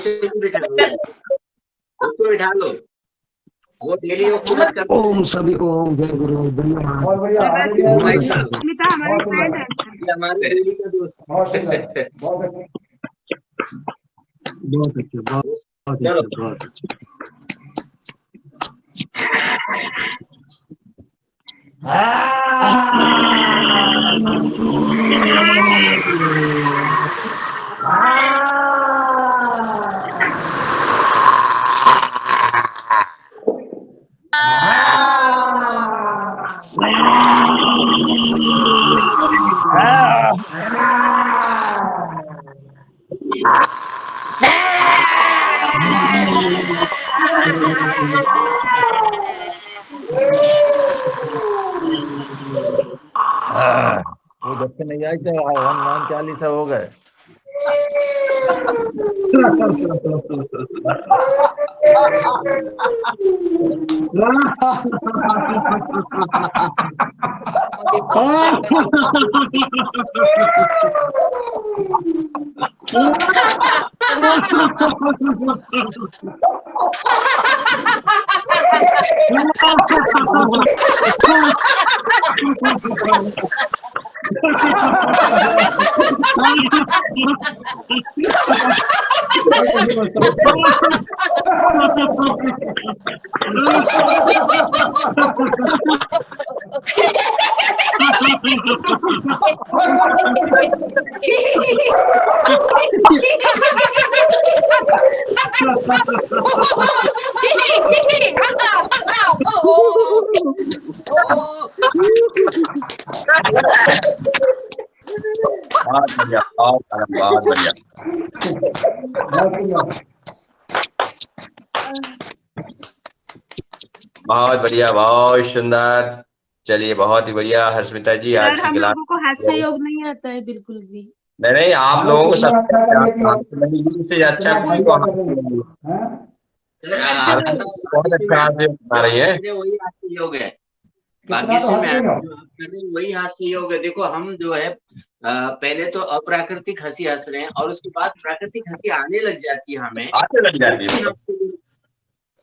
उसे भी बिठा लो, उसको बिठा लो, वो डेली वो पूरा करता है। ओम सभी को ओम जय गुरु धन्यवाद। बहुत बढ़िया, स्मिता हमारी बहुत फ्रेंड है। ये हमारे डेली का दोस्त है। बहुत सुंदर, बहुत अच्छे। बहुत अच्छे, बहुत चलो अच्छे, बहुत अच्छे। वो जब से नहीं आई तो हनुमान चालीसा हो गए। बहुत बढ़िया, बहुत बढ़िया। बहुत बढ़िया, बहुत सुंदर। चलिए बहुत ही बढ़िया हर्षमिता जी, आज सर की हम क्लास। लोगों को हास्य योग नहीं आता है बिल्कुल भी। नहीं नहीं, आप लोगों को सबसे अच्छा कोई को बहुत अच्छा हास्य बना रही है। वही हास्य योग है, कितना तो भाग्यश्री हंसते मैम हो। जो आप कर रहे हैं वही हास्य योग है। देखो हम जो है पहले तो अप्राकृतिक हंसी हंस रहे हैं और उसके बाद प्राकृतिक हंसी आने लग जाती है हमें। आते लग जाती है।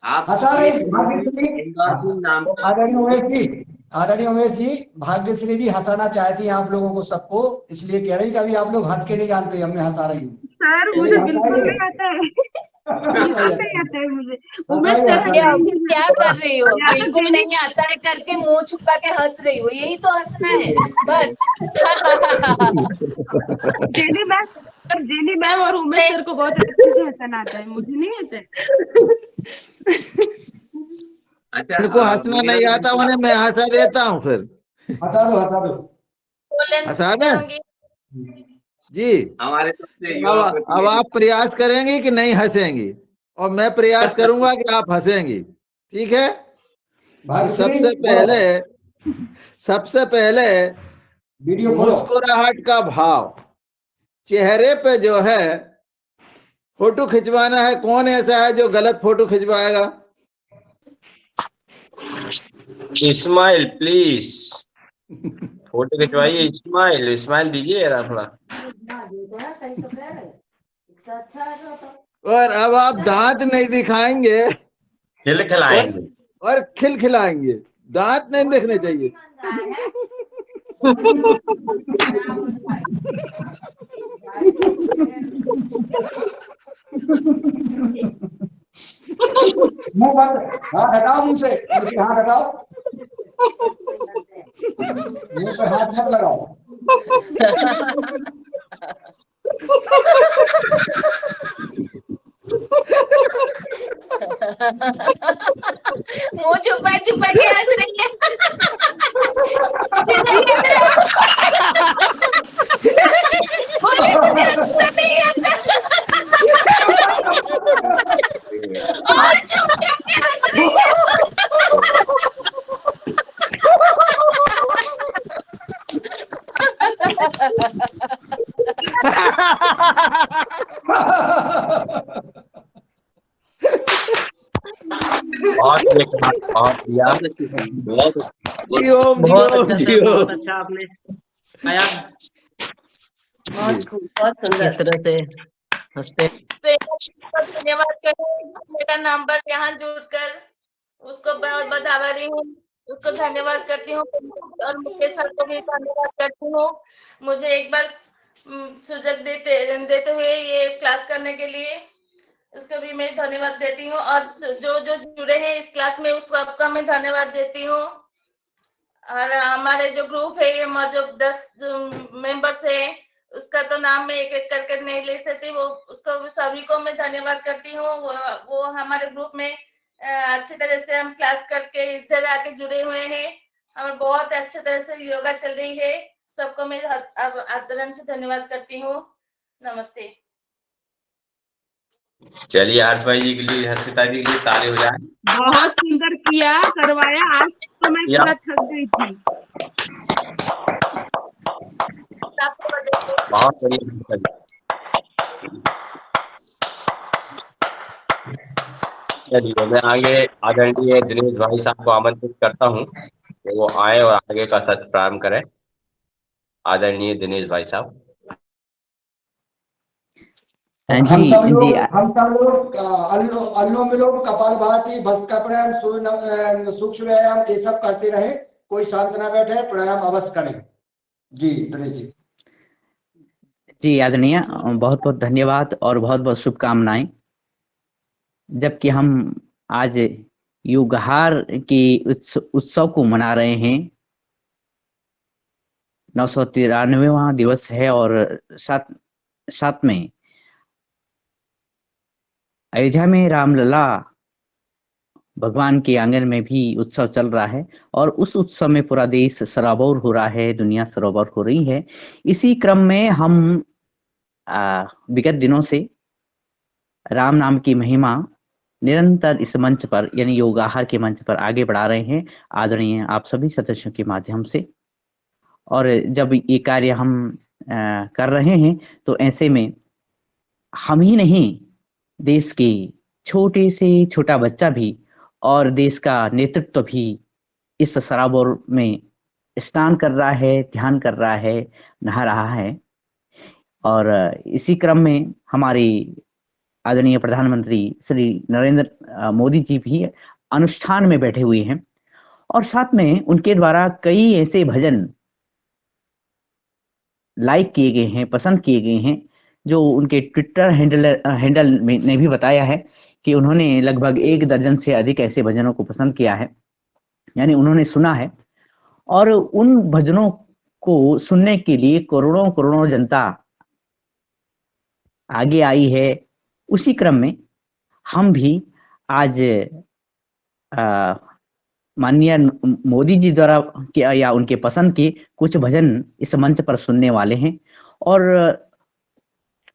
आप हंसा रही एंडोर्फिन नाम का आदरणीय उमेश जी, भाग्यश्री जी हंसाना चाहती हैं आप लोगों को सबको, इसलिए कह रही कि अभी आप लोग हंस के नहीं जानते, हमें हंसा रही हूँ। सर मुझे बिल्कुल नहीं आता है, बिल्कुल नहीं आता है मुझे। उमेश सर क्या कर रही हो? या तो बिल्कुल डेली नहीं आता है करके मुंह छुपा के हंस रही हो, यही तो हंसना है बस। जेली मैम, जेली मैम और उमेश सर को बहुत अच्छे से हंसना आता है, मुझे नहीं आता है। अच्छा इनको हंसना नहीं आता उन्हें मैं हंसा देता हूँ फिर। हंसा दो, हंसा दो। हंसा दें जी। हमारे सबसे युवा अब आप प्रयास करेंगे कि नहीं हंसेंगी, और मैं प्रयास करूंगा कि आप हंसेंगी, ठीक है? तो सबसे पहले वीडियो खोलो। मुस्कुराहट का भाव चेहरे पे जो है फोटो खिंचवाना है। कौन ऐसा है जो गलत फोटो खिंचवाएगा? स्माइल प्लीज, फोटो खिंचवाइए। स्माइल स्माइल दीजिए यार थोड़ा। और अब आप दांत नहीं दिखाएंगे खिलाएंगे। और खिलखिलाएंगे, दांत नहीं दिखने चाहिए। मुंह बंद, हाथ हटाओ मुंह से, हाथ हटाओ, मुंह पे हाथ मत लगाओ। मुंह छुपा छुपा के हंस रही है। बोले मुझे हंसना नहीं आता और चुप चुप के हंस रही है। बहुत अच्छा आपने आया, बहुत सुंदर। इस तरह से तो धन्यवाद करूँ, मेरा नंबर यहाँ जुड़कर उसको बढ़ावा रही हूँ, उसको धन्यवाद करती हूँ और मुकेश सर को भी धन्यवाद करती हूँ मुझे एक बार सुजग देते हुए ये क्लास करने के लिए, उसको भी मैं धन्यवाद देती हूँ और जो जो जुड़े हैं इस क्लास में उस सबका मैं धन्यवाद देती हूँ। और हमारे जो ग्रुप है ये जो 10 मेंबर्स है उसका तो नाम मैं एक एक करके नहीं ले सकती, वो उसको सभी को मैं धन्यवाद करती हूँ। वो हमारे ग्रुप में अच्छी तरह से हम क्लास करके इधर आके जुड़े हुए हैं और बहुत अच्छी तरह से योगा चल रही है। सबको मैं आदरण से धन्यवाद करती हूँ। नमस्ते। चलिए हर्ष भाई जी के लिए, हर्षिता जी के लिए ताली हो जाए। बहुत सुंदर किया, करवाया। आज तो मैं पूरा थक गई थी। बहुत बढ़िया। चलिए मैं आगे आदरणीय दिनेश भाई साहब को आमंत्रित करता हूँ कि वो आए और आगे का सत्र प्रारंभ करें। आदरणीय दिनेश भाई साहब। हम सब लोग अनुलोम विलोम, कपालभाति, भस्त्रिका प्राणायाम, सूक्ष्म व्यायाम ये सब करते रहे। कोई शांत ना बैठे, प्राणायाम अवश्य करें। जी दिनेश जी। जी आदरणीय, बहुत बहुत धन्यवाद और बहुत बहुत शुभकामनाएं। जबकि हम आज युगहार की उत्सव को मना रहे हैं, 993वां दिवस है और साथ में अयोध्या में रामलला भगवान के आंगन में भी उत्सव चल रहा है और उस उत्सव में पूरा देश सराबोर हो रहा है, दुनिया सराबोर हो रही है। इसी क्रम में हम विगत दिनों से राम नाम की महिमा निरंतर इस मंच पर यानी योगाहार के मंच पर आगे बढ़ा रहे हैं आदरणीय आप सभी सदस्यों के माध्यम से। और जब ये कार्य हम कर रहे हैं तो ऐसे में हम ही नहीं, देश के छोटे से छोटा बच्चा भी और देश का नेतृत्व भी इस सराबोर में स्नान कर रहा है, ध्यान कर रहा है, नहा रहा है। और इसी क्रम में हमारे आदरणीय प्रधानमंत्री श्री नरेंद्र मोदी जी भी अनुष्ठान में बैठे हुए हैं और साथ में उनके द्वारा कई ऐसे भजन लाइक किए गए हैं, पसंद किए गए हैं, जो उनके ट्विटर हैंडल में ने भी बताया है कि उन्होंने लगभग 1 दर्जन से अधिक ऐसे भजनों को पसंद किया है, यानी उन्होंने सुना है। और उन भजनों को सुनने के लिए करोड़ों करोड़ों जनता आगे आई है। उसी क्रम में हम भी आज माननीय मोदी जी द्वारा किया या उनके पसंद के कुछ भजन इस मंच पर सुनने वाले हैं और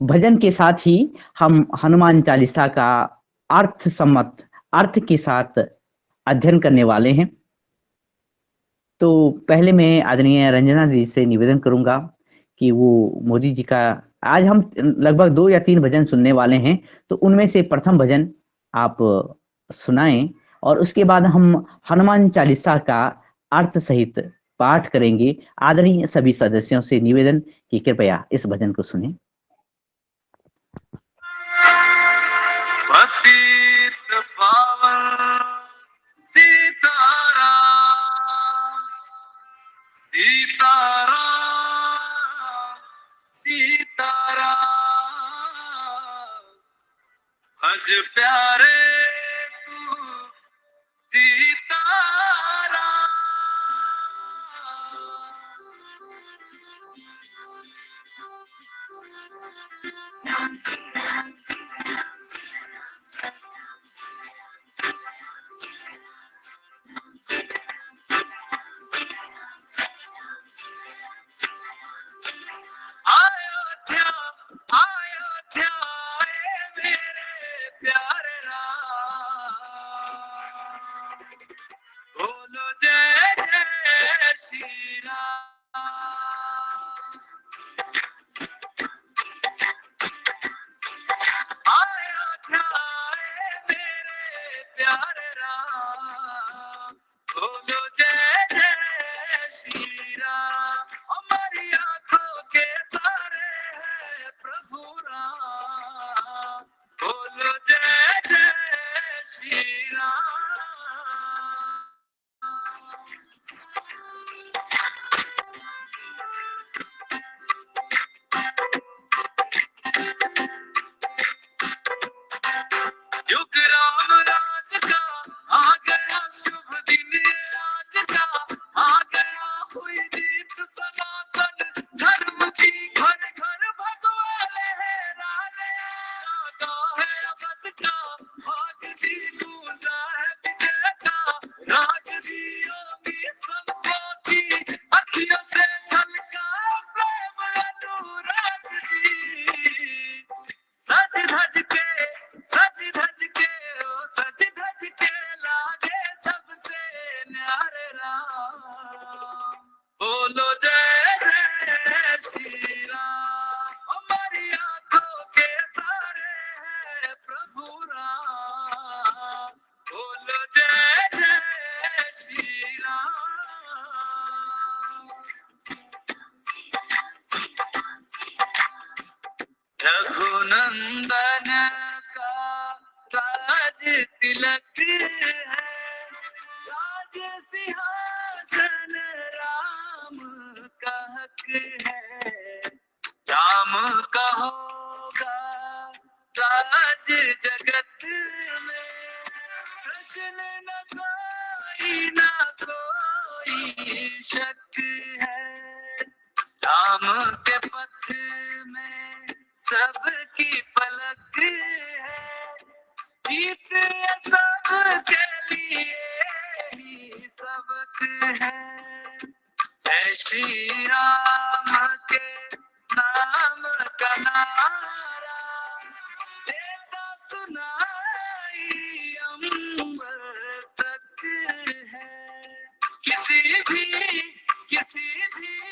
भजन के साथ ही हम हनुमान चालीसा का अर्थ सम्मत अर्थ के साथ अध्ययन करने वाले हैं। तो पहले मैं आदरणीय रंजना जी से निवेदन करूंगा कि वो मोदी जी का आज हम लगभग 2 या 3 भजन सुनने वाले हैं, तो उनमें से प्रथम भजन आप सुनाएं और उसके बाद हम हनुमान चालीसा का अर्थ सहित पाठ करेंगे। आदरणीय सभी सदस्यों से निवेदन कि कृपया इस भजन को सुनें। पतित पावन सीताराम सीताराम सीताराम, भज प्यारे तू सीताराम। अयोध्या अयोध्या मेरे प्यारे राम, बोलो जय जय श्री राम। अयोध्या मेरे प्यारे राम, बोलो जय जय श्री राम। हमारी आंखों के तारे हैं प्रभु राम, जय जय श्री राम। युग राम राज का आ गया शुभ दिन आज का आ गया हुई जीत सनातन धर्म की घर घर भगवा लहरा जागा है अवध का भाग जी गूंजा है विजय का राज जियों की सबको की अखियों से झलका प्रेम अनुराग जी। सज धज के ओ सज धज के लागे सबसे न्यारे राम। बोलो जय जय श्री राम। हमारी आंखों के तारे हैं प्रभु राम। बोलो जय जय श्री राम। रघुनंदन का राज तिलक है राज सिंहासन राम का हक है। राम का होगा राज जगत में प्रश्न न कोई शक है। राम के पथ में सबकी पलक है जीत सबके लिए ही सबक है। जय श्री राम के नाम का नारा देता सुनाई अम्बर तक है। किसी भी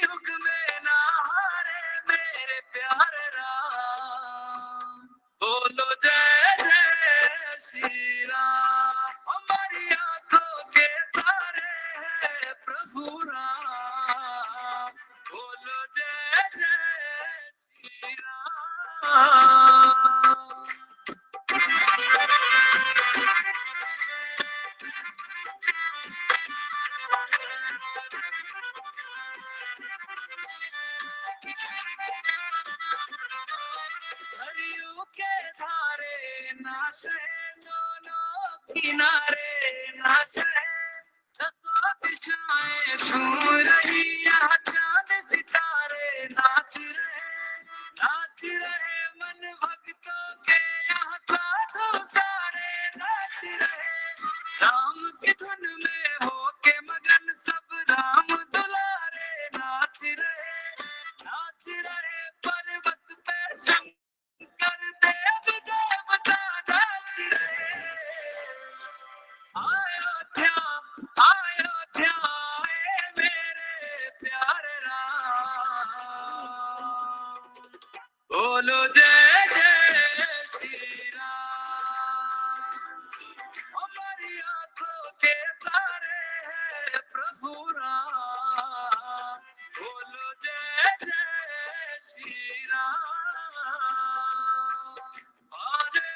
युग में ना हारे मेरे प्यारे राम। बोलो जय जय श्री राम। हमारी आंखों के तारे हैं प्रभु राम। बोलो जय जय श्री राम। सरयू के धारे नाचे दोनों किनारे नाचे दसों दिशाएं झूम रही यहाँ चांद सितारे नाच रहे मन भक्तों के यहाँ साधु सारे नाच रहे। राम की धुन में होके मगन सब राम दुलारे नाच रहे पर्वत पे शंकर देव देवता नाच रहे। अयोध्या आए मेरे प्यारे राम। बोलो जय जय श्री राम। हमारी आंखों के तारे हैं प्रभु राम। बोलो जय जय श्री राम। बाजे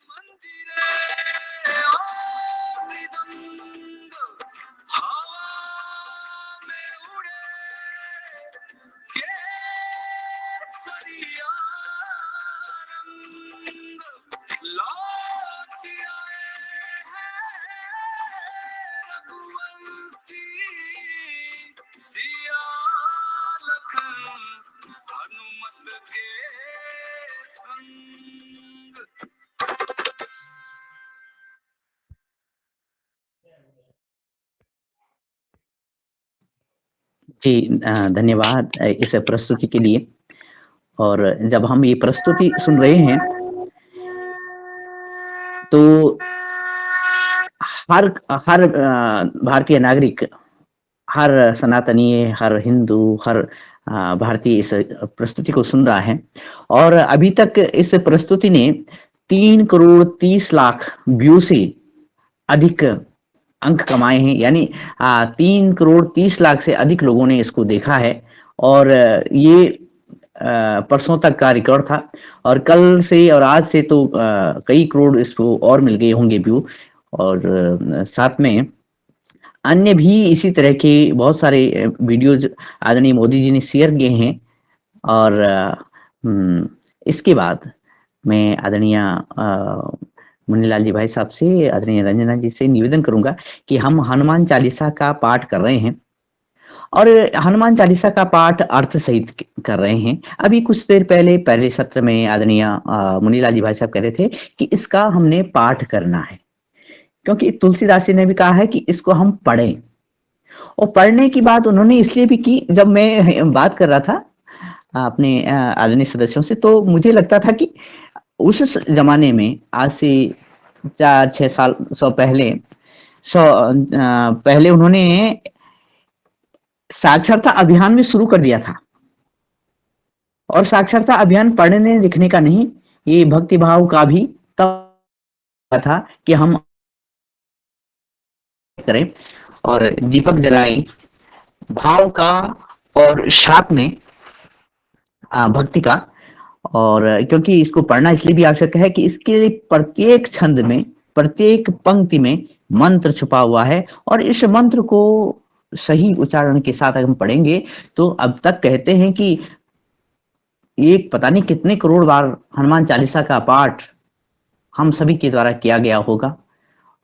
मंजीरे मृदंग हवा में उड़े केसरिया रंग लौट आए हैं रघुवंशी सिया लखन हनुमत के संग। जी धन्यवाद इस प्रस्तुति के लिए। और जब हम ये प्रस्तुति सुन रहे हैं तो हर भारतीय नागरिक, हर सनातनी, हर हिंदू, हर भारतीय इस प्रस्तुति को सुन रहा है। और अभी तक इस प्रस्तुति ने 3 करोड़ 30 लाख व्यू से अधिक अंक कमाए हैं, यानी 3 करोड़ 30 लाख से अधिक लोगों ने इसको देखा है। और ये परसों तक का रिकॉर्ड था और कल से और आज से तो कई करोड़ इसको और मिल गए होंगे व्यू। और साथ में अन्य भी इसी तरह के बहुत सारे वीडियोज आदरणीय मोदी जी ने शेयर किए हैं। और इसके बाद मैं आदरणीय मुन्नीलाल जी भाई साहब से, आदरणीय रंजना जी से निवेदन करूंगा कि हम हनुमान चालीसा का पाठ कर रहे हैं और हनुमान चालीसा का पाठ अर्थ सहित कर रहे हैं। अभी कुछ देर पहले सत्र में आदरणीय मुन्नीलाल जी भाई साहब कह रहे थे कि इसका हमने पाठ करना है, क्योंकि तुलसीदास जी ने भी कहा है कि इसको हम पढ़ें। और पढ़ने की बात उन्होंने इसलिए भी की, जब मैं बात कर रहा था अपने आदरणीय सदस्यों से, तो मुझे लगता था कि उस जमाने में आज से 4-6 साल पहले उन्होंने साक्षरता अभियान में शुरू कर दिया था। और साक्षरता अभियान पढ़ने लिखने का नहीं, ये भक्ति भाव का भी तब था कि हम करें और दीपक जलाएं भाव का और साथ में भक्ति का। और क्योंकि इसको पढ़ना इसलिए भी आवश्यक है कि इसके प्रत्येक छंद में, प्रत्येक पंक्ति में मंत्र छुपा हुआ है और इस मंत्र को सही उच्चारण के साथ अगर हम पढ़ेंगे तो अब तक कहते हैं कि एक पता नहीं कितने करोड़ बार हनुमान चालीसा का पाठ हम सभी के द्वारा किया गया होगा।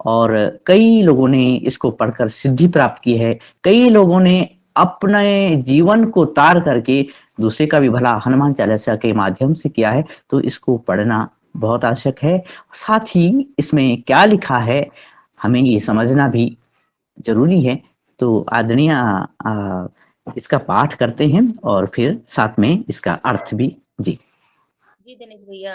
और कई लोगों ने इसको पढ़कर सिद्धि प्राप्त की है, कई लोगों ने अपने जीवन को तार करके दूसरे का भी भला हनुमान चालीसा के माध्यम से किया है। तो इसको पढ़ना बहुत आवश्यक है। साथ ही इसमें क्या लिखा है हमें ये समझना भी जरूरी है। तो आदरणीय इसका पाठ करते हैं और फिर साथ में इसका अर्थ भी। जी जी दिनेश भैया,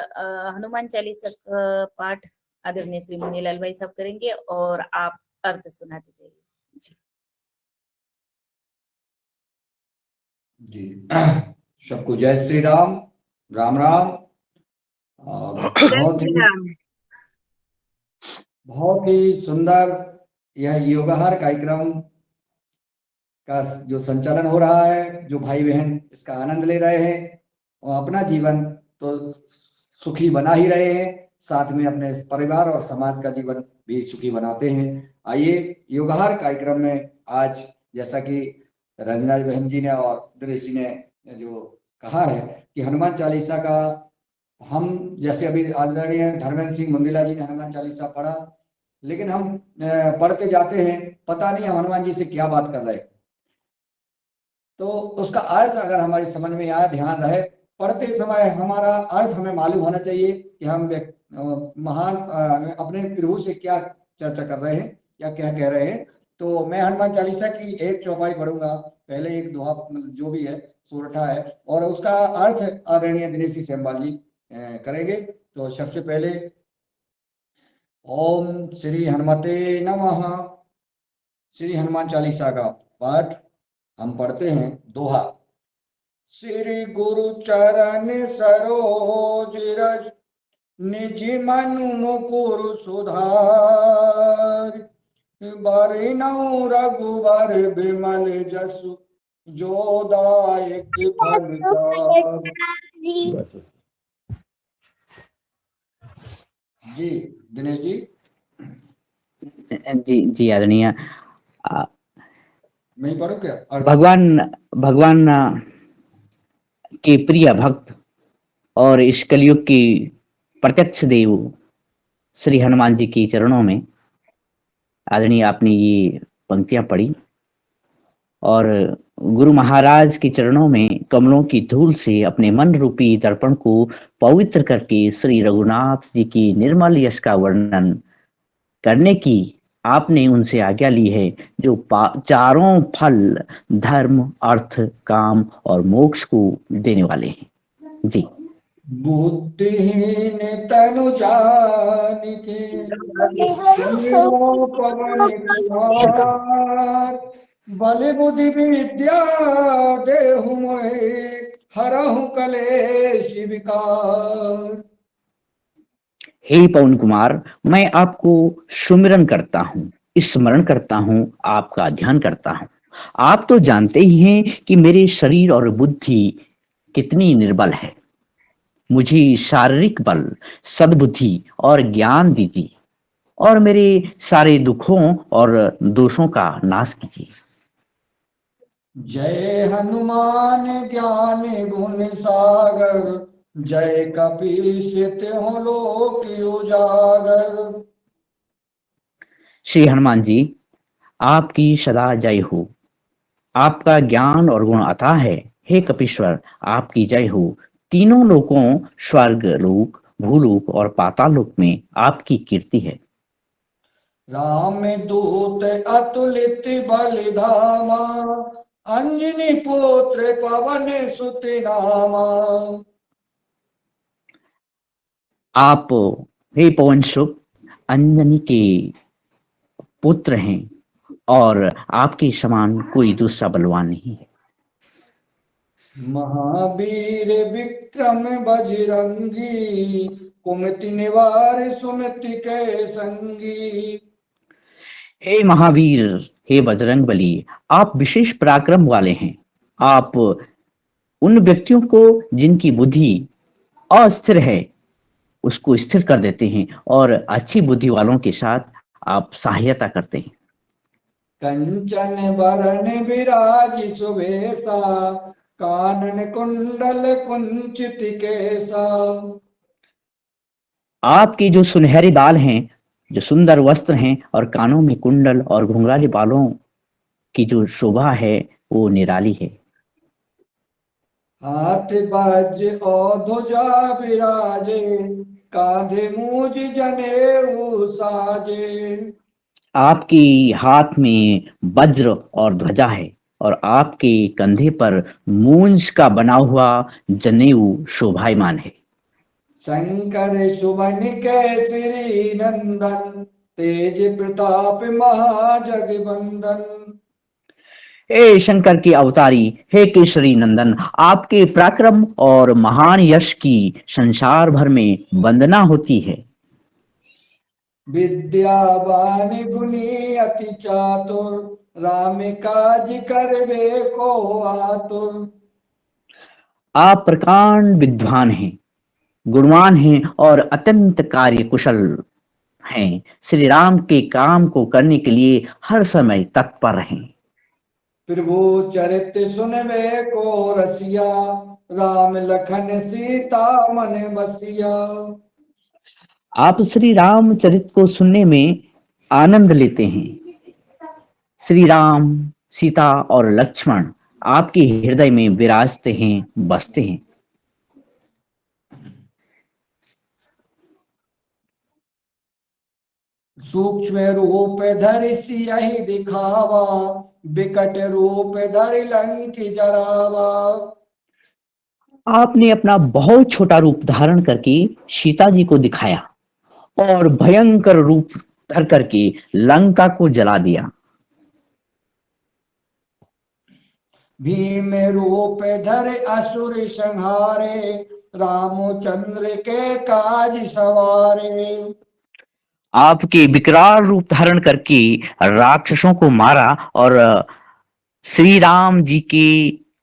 हनुमान चालीसा का पाठ आदरणीय श्री मुन्नीलाल भाई साहब करेंगे और आप अर्थ सुना दीजिए। जी सबको जय श्री राम, राम राम। बहुत ही सुंदर यह योगाहार कार्यक्रम का जो संचालन हो रहा है, जो भाई बहन इसका आनंद ले रहे हैं और अपना जीवन तो सुखी बना ही रहे हैं, साथ में अपने परिवार और समाज का जीवन भी सुखी बनाते हैं। आइए योगाहार कार्यक्रम में आज जैसा कि रंजना बहन जी ने और दिनेश जी ने जो कहा है कि हनुमान चालीसा का हम जैसे अभी आदरणीय धर्मेंद्र सिंह मुंदीला जी ने हनुमान चालीसा पढ़ा, लेकिन हम पढ़ते जाते हैं, पता नहीं हम हनुमान जी से क्या बात कर रहे हैं। तो उसका अर्थ अगर हमारी समझ में आए, ध्यान रहे, पढ़ते समय हमारा अर्थ हमें मालूम होना चाहिए कि हम महान अपने प्रभु से क्या चर्चा कर रहे हैं या क्या कह रहे हैं। तो मैं हनुमान चालीसा की एक चौपाई पढ़ूंगा, पहले एक दोहा जो भी है सोरठा है और उसका अर्थ आदरणीय दिनेश सेमवाल जी करेंगे। तो सबसे पहले ओम श्री हनुमते नमः, श्री हनुमान चालीसा का पाठ हम पढ़ते हैं। दोहा। श्री गुरु चरण सरोज रज, निज मनु मुकुर सुधार, बरनउँ रघुबर बिमल जसु, जो दायक फल चार। जी दिनेश जी। जी आदरणीय, मैं पढ़ूं क्या? भगवान के प्रिय भक्त और इस कलयुग की प्रत्यक्ष देव श्री हनुमान जी के चरणों में आदरणीय आपने ये पंक्तियां पढ़ी और गुरु महाराज के चरणों में कमलों की धूल से अपने मन रूपी दर्पण को पवित्र करके श्री रघुनाथ जी की निर्मल यश का वर्णन करने की आपने उनसे आज्ञा ली है, जो चारों फल धर्म, अर्थ, काम और मोक्ष को देने वाले हैं। जी। बुद्धिहीन तनु जानिके बल बुद्धि विद्या देहु मोहि, हरहु कलेश विकार। हे पवन कुमार, मैं आपको सुमिरन करता हूँ, स्मरण करता हूँ, आपका ध्यान करता हूँ। आप तो जानते ही हैं कि मेरे शरीर और बुद्धि कितनी निर्बल है। मुझे शारीरिक बल, सद्बुद्धि और ज्ञान दीजिए और मेरे सारे दुखों और दोषों का नाश कीजिए। जय हनुमान ज्ञान गुण सागर, जय कपीस तिहुँ लोक उजागर। श्री हनुमान जी, आपकी सदा जय हो। आपका ज्ञान और गुण अथाह है। हे कपीश्वर, आपकी जय हो। तीनों लोकों, स्वर्ग लोक, भूलोक और पाताल लोक में आपकी कीर्ति है। राम दूत अतुलित बल धामा, अंजनी पुत्र पवन सुत नामा। आप हे पवन सुत अंजनी के पुत्र हैं और आपके समान कोई दूसरा बलवान नहीं है। महावीर विक्रम बजरंगी, कुमति निवार सुमति के संगी। हे महावीर, हे बजरंग बली, आप विशेष पराक्रम वाले हैं। आप उन व्यक्तियों को जिनकी बुद्धि अस्थिर है उसको स्थिर कर देते हैं और अच्छी बुद्धि वालों के साथ आप सहायता करते हैं। कंचन बरन विराज सुबेसा, कानन कुंडल कुंचित केसा। आपके जो सुनहरे बाल हैं, जो सुंदर वस्त्र हैं और कानों में कुंडल और घुंघराले बालों की जो शोभा है वो निराली है। हाथ बाज और ध्वजा विराजे, कांधे मूज जनेऊ साजे। आपके हाथ में वज्र और ध्वजा है और आपके कंधे पर मूंज का बना हुआ जनेऊ शोभायमान है। शंकर सुवन केसरी नंदन, तेज प्रताप महाजगबंदन। हे शंकर के अवतारी, हे केसरी नंदन, आपके पराक्रम और महान यश की संसार भर में वंदना होती है। विद्यावान गुणी अति चातुर, राम काज करबे को आतुर। आप प्रकांड विद्वान हैं, गुणवान हैं और अत्यंत कार्य कुशल हैं। श्री राम के काम को करने के लिए हर समय तत्पर रहें। प्रभु चरित सुनबे को रसिया, राम लखन सीता मन बसिया। आप श्री रामचरित को सुनने में आनंद लेते हैं। श्री राम, सीता और लक्ष्मण आपके हृदय में विराजते हैं, बसते हैं। सूक्ष्म रूप धरि सियहि दिखावा, विकट रूप धरि लंक जरावा। आपने अपना बहुत छोटा रूप धारण करके सीता जी को दिखाया और भयंकर रूप धर करके लंका को जला दिया। भीम रूप धरे असुर संहारे, रामचंद्र के काज सवारे। आपके विकराल रूप धारण करके राक्षसों को मारा और श्री राम जी के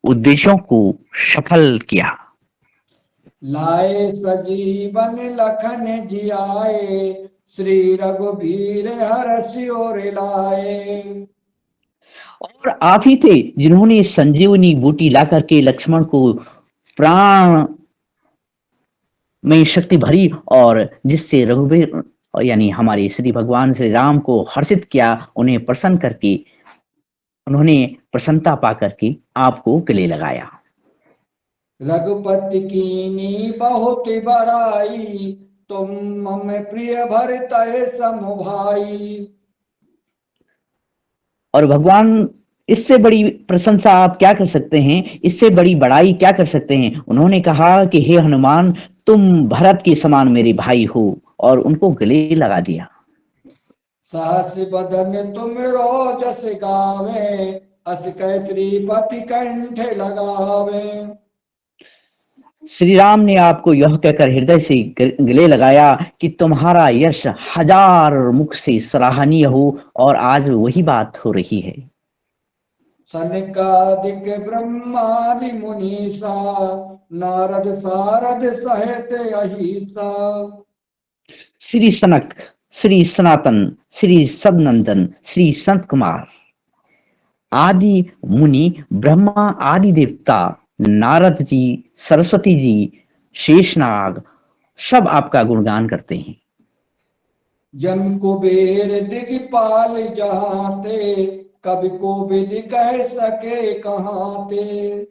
उद्देश्यों को सफल किया। लाए सजीवन लखन जियाए, श्री रघुबीर हरषि और लाए। और आप ही थे जिन्होंने संजीवनी बूटी ला करके लक्ष्मण को प्राण में शक्ति भरी और जिससे रघुबीर यानी हमारे श्री भगवान श्री राम को हर्षित किया। उन्हें प्रसन्न करके उन्होंने प्रसन्नता पा करके आपको गले लगाया। रघुपति कीनी बहुत बड़ाई, तुम मम प्रिय भरतहि सम भाई। और भगवान इससे बड़ी प्रशंसा आप क्या कर सकते हैं, इससे बड़ी बड़ाई क्या कर सकते हैं। उन्होंने कहा कि हे हनुमान, तुम भरत के समान मेरे भाई हो और उनको गले लगा दिया। सहस बदन तुम रोजस गावे, अस कै श्रीपति कंठ लगावे। श्री राम ने आपको यह कहकर हृदय से गले लगाया कि तुम्हारा यश हजार मुख से सराहनीय हो और आज वही बात हो रही है। सनकादिक ब्रह्मादि मुनीसा नारद सारद सहित अहिसा। श्री सनक, श्री सनातन, श्री सदनंदन, श्री संत कुमार आदि मुनि, ब्रह्मा आदि देवता, नारद जी, सरस्वती जी, शेषनाग सब आपका गुणगान करते हैं। जम कुबेर दिगपाल जहाते कवि को विधि कह सके कहाँ ते।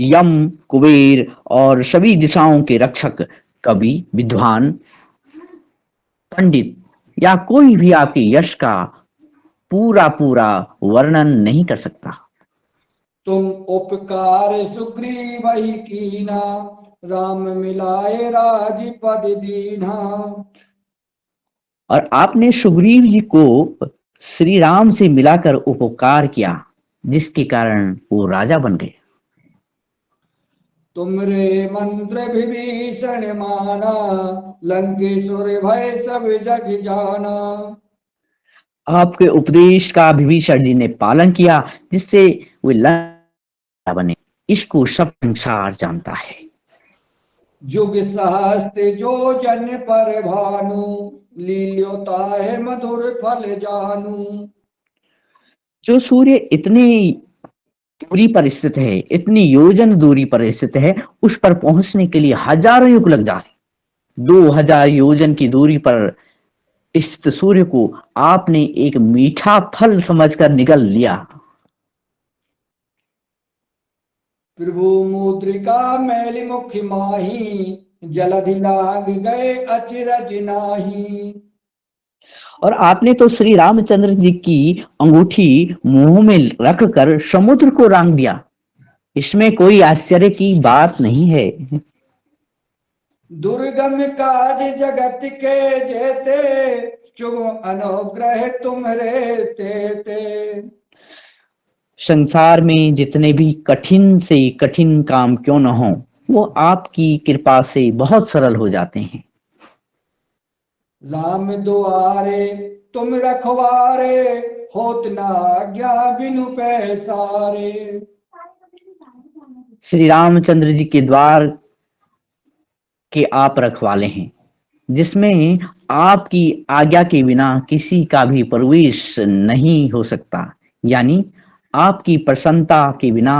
यम, कुबेर और सभी दिशाओं के रक्षक, कवि, विद्वान, पंडित या कोई भी आपके यश का पूरा पूरा वर्णन नहीं कर सकता। तुम उपकार सुग्रीव ही कीना राम मिलाए राजपद दीना। और आपने सुग्रीव जी को श्री राम से मिलाकर उपकार किया, जिसके कारण वो राजा बन गए। तुमरे मंत्र विभीषण माना लंकेश्वर भय सब जग जाना। आपके उपदेश का विभीषण जी ने पालन किया, जिससे वे राजा बने। इसको सब संसार जानता है। जुग सहस्त्र जो जन पर भानु लील्योता है मधुर फल जानू। जो सूर्य इतने दूरी पर स्थित है, इतनी योजन दूरी पर स्थित है, उस पर पहुंचने के लिए हजारों युग लग जाते। 2000 योजन की दूरी पर स्थित सूर्य को आपने एक मीठा फल समझकर निगल लिया। प्रभु मुद्रिका मैल मुख माही जलधि लाग गए अचरज नाही। और आपने तो श्री रामचंद्र जी की अंगूठी मुंह में रखकर समुद्र को रांग दिया। इसमें कोई आश्चर्य की बात नहीं है। दुर्गम काज जगत के जेते शुभ अनुग्रह तुम्हारे तेते। संसार में जितने भी कठिन से कठिन काम क्यों न हो, वो आपकी कृपा से बहुत सरल हो जाते हैं। राम दुआरे तुम रखवारे होत ना आज्ञा बिनु पैसारे। श्री रामचंद्र जी के द्वार के आप रखवाले हैं, जिसमें आपकी आज्ञा के बिना किसी का भी प्रवेश नहीं हो सकता। यानी आपकी प्रसन्नता के बिना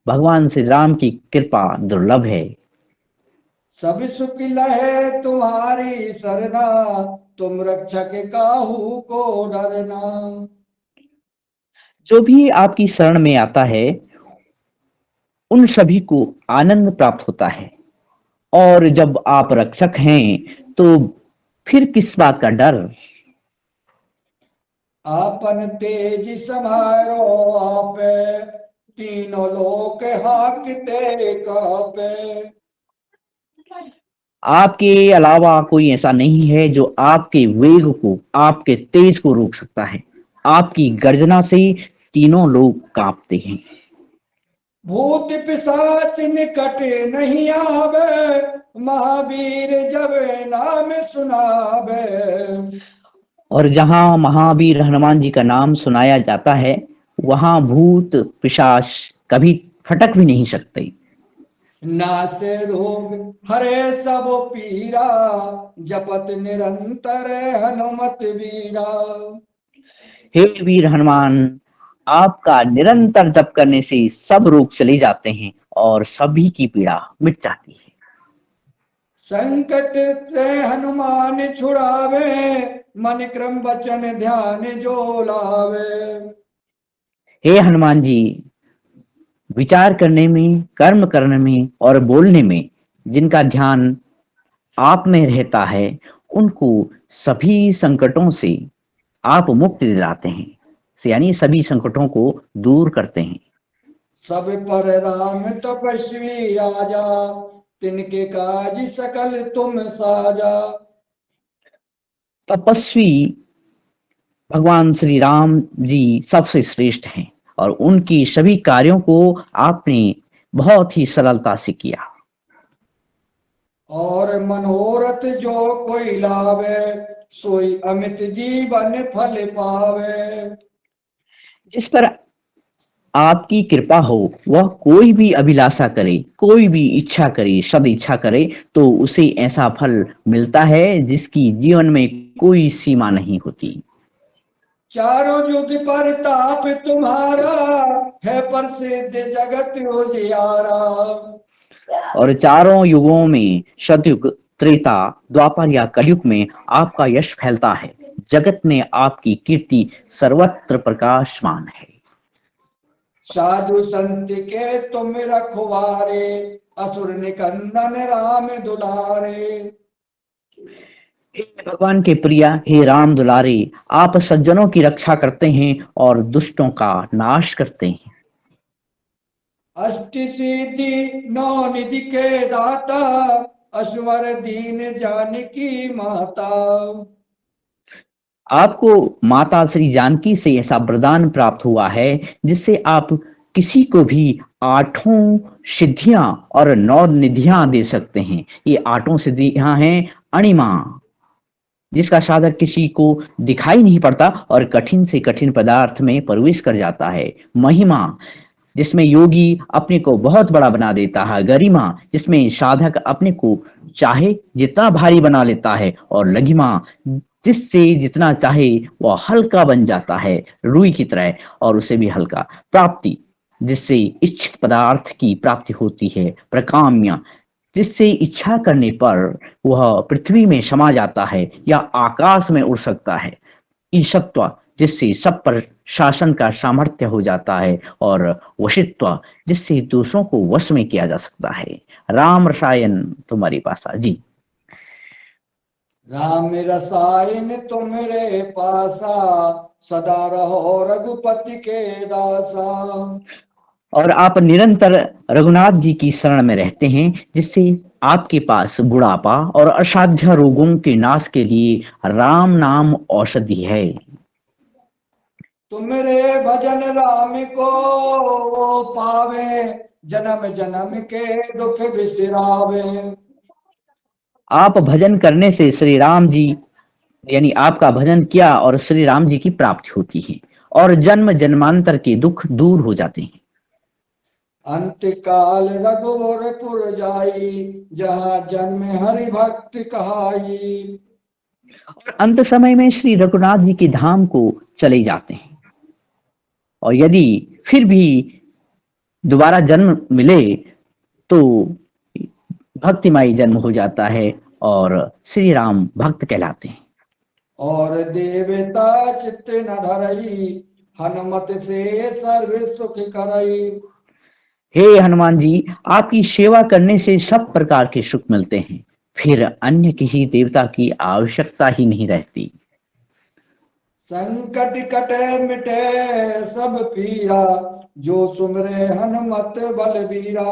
भगवान श्री राम की कृपा दुर्लभ है। सब सुख लहे तुम्हारी सरना तुम रक्षक काहू को डरना। जो भी आपकी शरण में आता है उन सभी को आनंद प्राप्त होता है, और जब आप रक्षक हैं तो फिर किस बात का डर। आपन तेज समारो आपे तीनों लोक हाकते कापे। आपके अलावा कोई ऐसा नहीं है जो आपके वेग को, आपके तेज को रोक सकता है। आपकी गर्जना से तीनों लोग कांपते हैं। भूत पिशाच निकट नहीं आवे महावीर जब नाम सुनावे। और जहां महावीर हनुमान जी का नाम सुनाया जाता है, वहां भूत पिशाच कभी फटक भी नहीं सकते। नासे रोग हरे सब पीरा जपत निरंतर हनुमत वीरा। हे वीर हनुमान, आपका निरंतर जप करने से सब रोग चले जाते हैं और सभी की पीड़ा मिट जाती है। संकट से हनुमान छुड़ावे मन क्रम वचन ध्यान जो लावे। हे हनुमान जी, विचार करने में, कर्म करने में और बोलने में जिनका ध्यान आप में रहता है, उनको सभी संकटों से आप मुक्ति दिलाते हैं, यानी सभी संकटों को दूर करते हैं। सब पर राम तपस्वी राजा तिनके काज सकल तुम साजा। तपस्वी भगवान श्री राम जी सबसे श्रेष्ठ हैं, और उनकी सभी कार्यों को आपने बहुत ही सरलता से किया। और मनोरथ जो कोई लावे सोई अमित जीवन फल पावे। जिस पर आपकी कृपा हो, वह कोई भी अभिलाषा करे, कोई भी इच्छा करे, सद इच्छा करे, तो उसे ऐसा फल मिलता है जिसकी जीवन में कोई सीमा नहीं होती। चारों युग पर ताप तुम्हारा है, प्रसिद्ध जगत उजियारा। और चारों युगों में, सतयुग, त्रेता, द्वापर या कलयुग में आपका यश फैलता है। जगत में आपकी कीर्ति सर्वत्र प्रकाशमान है। साधु संत के तुम रखवारे, असुर निकंदन राम दुलारे। हे भगवान के प्रिया, हे राम दुलारे, आप सज्जनों की रक्षा करते हैं और दुष्टों का नाश करते हैं। अष्ट सिद्धि नौ निधि के दाता, असवर दीन जानकी माता। आपको माता श्री जानकी से ऐसा वरदान प्राप्त हुआ है जिससे आप किसी को भी 8 सिद्धियां और 9 निधियां दे सकते हैं। ये 8 सिद्धियां हैं अणिमा, जिसका साधक किसी को दिखाई नहीं पड़ता और कठिन से कठिन पदार्थ में प्रवेश कर जाता है। महिमा, जिसमें योगी अपने को बहुत बड़ा बना देता है। गरिमा, जिसमें साधक अपने को चाहे जितना भारी बना लेता है। और लघिमा, जिससे जितना चाहे वह हल्का बन जाता है, रुई की तरह और उससे भी हल्का। प्राप्ति, जिससे इच्छित पदार्थ की प्राप्ति होती है। प्रकाम्य, जिससे इच्छा करने पर वह पृथ्वी में समा जाता है या आकाश में उड़ सकता है। ईशत्व, जिससे सब पर शासन का सामर्थ्य हो जाता है। और वशित्व, जिससे दूसरों को वश में किया जा सकता है। राम रसायन तुम्हारी पासा जी। राम रसायन तुमरे पासा, सदा रहो रघुपति के दासा। और आप निरंतर रघुनाथ जी की शरण में रहते हैं, जिससे आपके पास बुढ़ापा और असाध्य रोगों के नाश के लिए राम नाम औषधि है। तुमरे भजन राम को वो पावे, जन्म जन्म के दुख बिसरावे। आप भजन करने से श्री राम जी, यानी आपका भजन किया और श्री राम जी की प्राप्ति होती है और जन्म जन्मांतर के दुख दूर हो जाते हैं। अंत काल रघुवरपुर जाई, जहाँ जन्म हरि भक्त कहाई। और अंत समय में श्री रघुनाथ जी के धाम को चले जाते हैं। और यदि फिर भी दोबारा जन्म मिले तो भक्तिमय जन्म हो जाता है और श्री राम भक्त कहलाते हैं। और देवता चित्त न धरई, हनुमत से सर्व सुख करई। हे हनुमान जी, आपकी सेवा करने से सब प्रकार के सुख मिलते हैं, फिर अन्य किसी देवता की आवश्यकता ही नहीं रहती। संकट कटे मिटे सब पीरा, जो सुमरे हनुमत बलबीरा।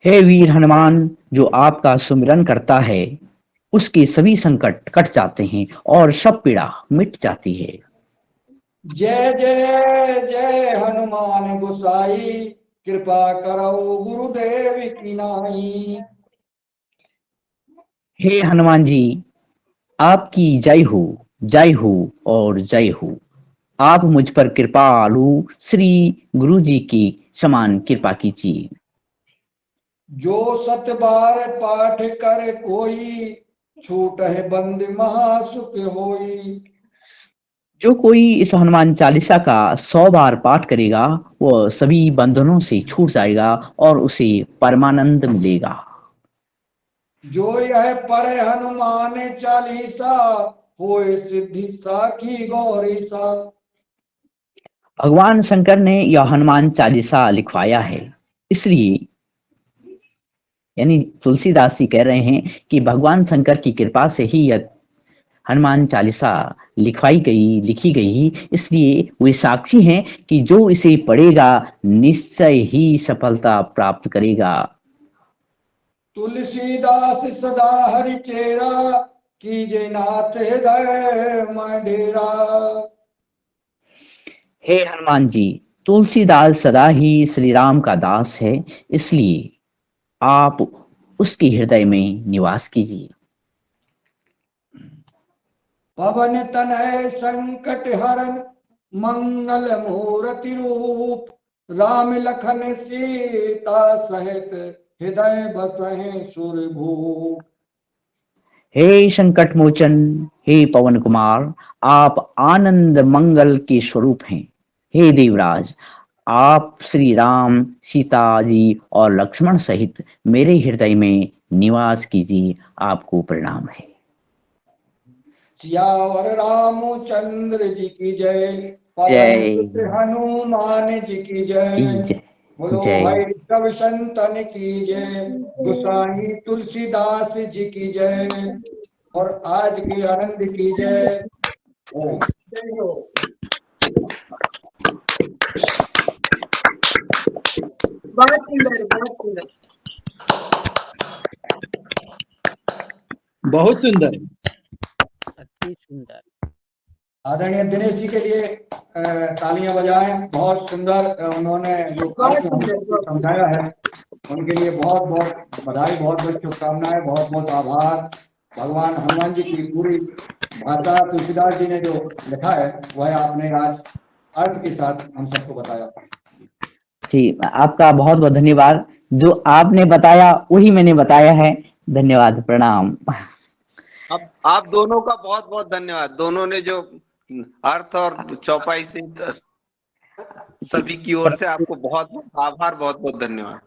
हे वीर हनुमान, जो आपका सुमिरन करता है उसके सभी संकट कट जाते हैं और सब पीड़ा मिट जाती है। जय जय जय हनुमान गोसाई, कृपा करो गुरुदेव की नाई। हे हनुमान जी, आपकी जय हो और जय हो। आप मुझ पर कृपालु श्री गुरु जी की समान कृपा कीजिए। जो 7 बार पाठ करे कोई, छूट है बंद महासुख होई। जो कोई इस हनुमान चालीसा का 100 बार पाठ करेगा, वह सभी बंधनों से छूट जाएगा और उसे परमानंद मिलेगा। जो यह पढ़े हनुमान चालीसा, होए सिद्धि साखी गौरी सा। भगवान शंकर ने यह हनुमान चालीसा लिखवाया है, इसलिए यानी तुलसीदास जी कह रहे हैं कि भगवान शंकर की कृपा से ही यह हनुमान चालीसा लिखी गई, इसलिए वे साक्षी हैं कि जो इसे पढ़ेगा निश्चय ही सफलता प्राप्त करेगा। तुलसीदास सदा हरि चेरा, कीजे नाथ हृदय मैं डेरा। हे हनुमान जी, तुलसीदास सदा ही श्री राम का दास है, इसलिए आप उसके हृदय में निवास कीजिए। पवन तनय संकट हरन, मंगल मूर्ति रूप, राम लखन सीता सहित हृदय बसहि सुरभूप। हे संकट मोचन, हे पवन कुमार, आप आनंद मंगल के स्वरूप हैं। हे देवराज, आप श्री राम, सीता जी और लक्ष्मण सहित मेरे हृदय में निवास कीजिए। आपको प्रणाम है। सियावर रामचंद्र जी की जय, पवन जय सुत हनुमान जी की जय, जय बोलो जय भाई सब संतन की जय, गोसाई तुलसीदास जी की जय, और आज की आनंद की जय। ओम। बहुत सुंदर, बहुत सुंदर। बहुत सुंदर। अति सुंदर। आदरणीय दिनेश जी के लिए तालियां बजाएं। बहुत सुंदर उन्होंने जो कार्य हमको समझाया है, उनके लिए बहुत बहुत बधाई, बहुत बहुत शुभकामनाएं, बहुत बहुत आभार। भगवान हनुमान जी की पूरी भाषा तुलसीदास जी ने जो लिखा है वह आपने आज अर्थ के साथ हम सबको बताया। जी, आपका बहुत बहुत धन्यवाद। जो आपने बताया वही मैंने बताया है। धन्यवाद, प्रणाम। अब आप दोनों का बहुत बहुत धन्यवाद। दोनों ने जो अर्थ और चौपाई से सभी की ओर से आपको बहुत बहुत आभार, बहुत बहुत धन्यवाद।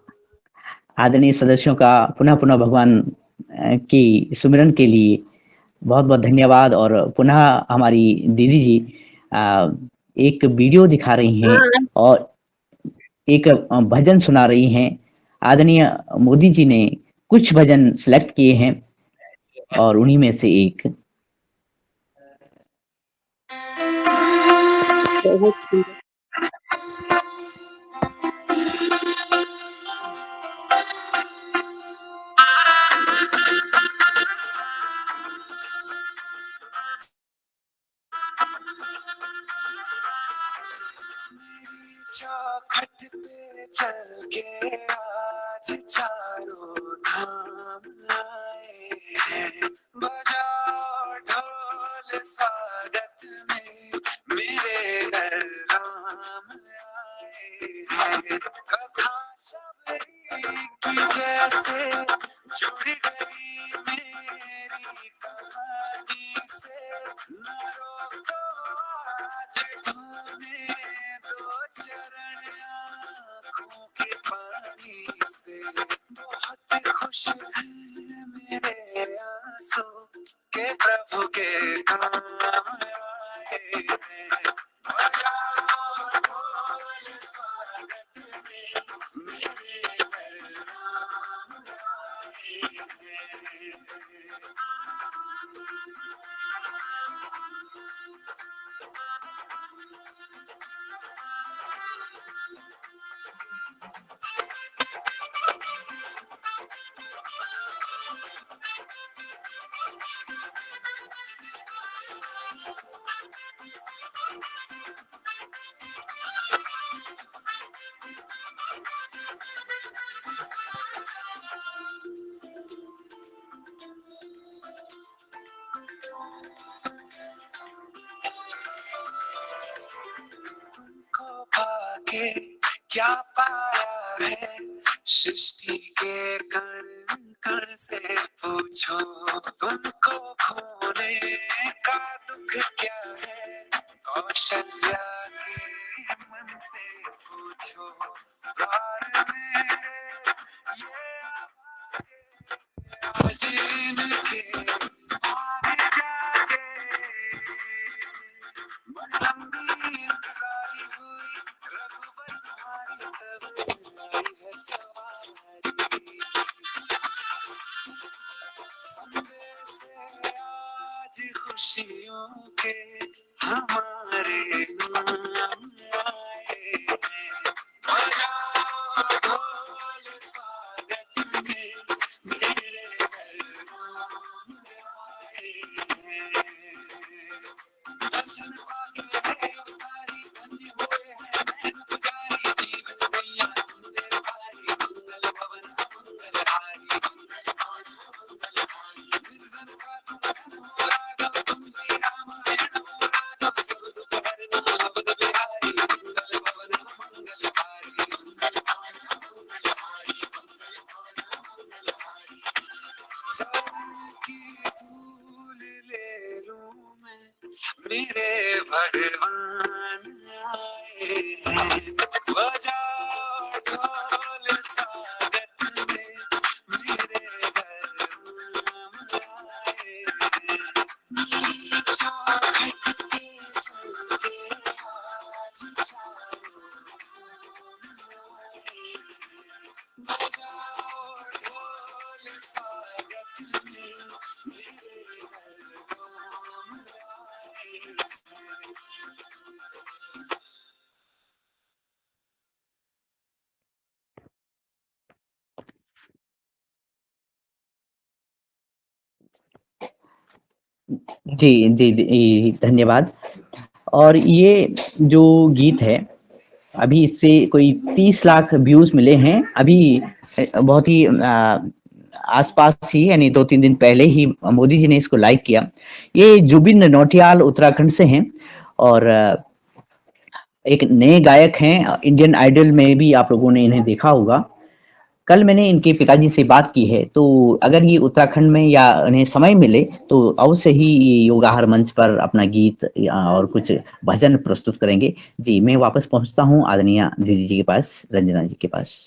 आदरणीय सदस्यों का पुनः पुनः भगवान की सुमिरन के लिए बहुत बहुत धन्यवाद। और पुनः हमारी दीदी जी एक वीडियो दिखा रही हैं और एक भजन सुना रही हैं। आदरणीय मोदी जी ने कुछ भजन सिलेक्ट किए हैं और उन्हीं में से एक चौखट पे चल के आज चारों धाम आए हैं, बजाओ ढोल स्वागत में मेरे घर राम आए हैं। कथा सबरी की जैसे जुड़ गई मेरी कहानी से, न रोको आज धूने दो चरण आँखों के पानी से। बहुत खुश हैं मेरे आंसू के प्रभु के काम आए हैं, बजाओ ढोल स्वागत में मेरे घर राम आए हैं। पाके क्या पाया है सृष्टि के कण कण से पूछो, तुमको खोने का दुख क्या है कौशल्या के मन से पूछो। द्वार मेरे ये आज इनके आगे जाके बड़ी लंबी इंतजारी हुई, रघुबर तुम्हारी तब आई है सवारी। संदेश आज खुशियों के हमारे नाम आए हैं, बजाओ ढोल स्वागत में मेरे घर राम आए हैं। दर्शन पाके अवतारी धन्य हुए हैं नैन पुजारी, जीवन मैया तुमने भारी, मंगल भवन मंगलहारी। निर्धन का तुम धन हो राघव, तुम ही रामायण हो राघव, सब दुख हरना अब घरों में मेरे भगवान आए हैं। बजाओ ढोल स्वागत में मेरे भगवान आए हैं। चौखट पे चलते आज चारों बजाओ ढोल स्वागत में मेरे भगवान आए हैं। जी जी जी, धन्यवाद। और ये जो गीत है अभी इससे कोई 30 लाख व्यूज मिले हैं अभी। बहुत ही आसपास ही, यानी 2-3 दिन पहले ही मोदी जी ने इसको लाइक किया। ये जुबिन नौटियाल उत्तराखंड से हैं और एक नए गायक हैं। इंडियन आइडल में भी आप लोगों ने इन्हें देखा होगा। कल मैंने इनके पिताजी से बात की है, तो अगर ये उत्तराखंड में या इन्हें समय मिले तो अवश्य ही ये योगाहार मंच पर अपना गीत और कुछ भजन प्रस्तुत करेंगे। जी, मैं वापस पहुंचता हूं आदरणीय दीदी जी के पास, रंजना जी के पास।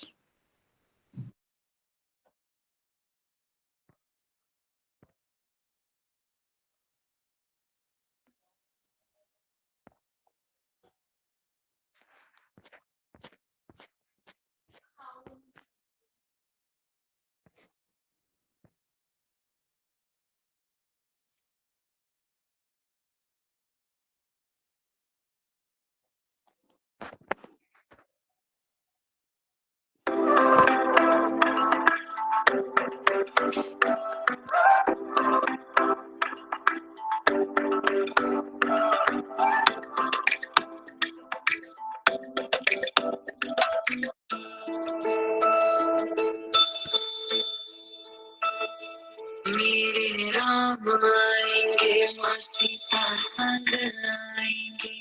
मेरे राम आएंगे माँ सीता संग आएंगे,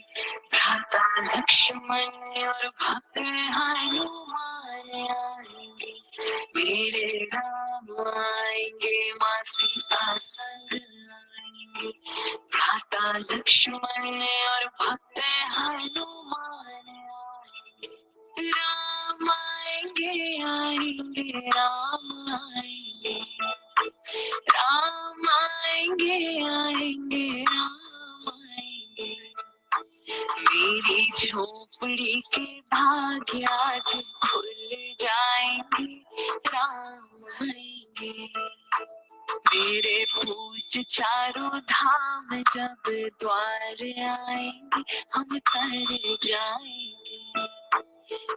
भ्राता लक्ष्मण और भक्त हनुमान आएंगे। मेरे राम आएंगे माँ सीता संग आएंगे, भ्राता लक्ष्मण और भक्त हनुमान आएंगे। राम आएंगे आएंगे राम आएंगे, राम आएंगे आएंगे राम आएंगे। मेरी झोपड़ी के भाग्य आज खुल जाएंगे, राम आएंगे। मेरे पूज चारों धाम जब द्वार आएंगे, हम तर जाएंगे।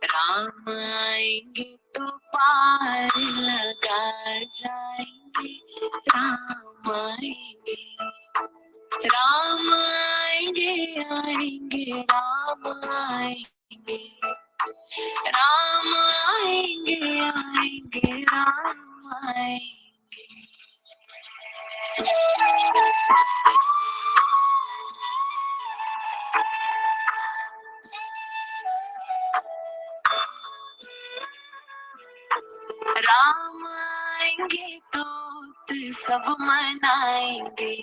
राम आएंगे तो पार लगा जाएंगे, राम आएंगे। राम आएंगे आएंगे राम आएंगे, राम आएंगे आएंगे राम आएंगे। राम आएंगे तो सब मनाएंगे,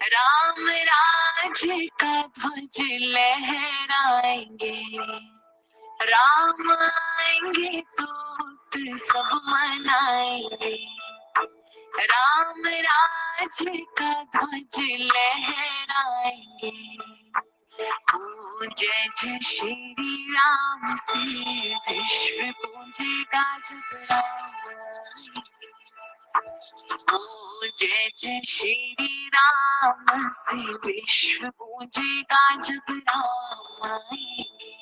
राम राज्य का ध्वज लहराएंगे। राम आएंगे तो सब मनाएंगे, राम राज्य का ध्वज लहराएंगे। ओ जय जय श्री राम से विश्व पूजेगा जब राम आएंगे। ओ जय जय श्री राम से विश्व पूजेगा जब राम आएंगे।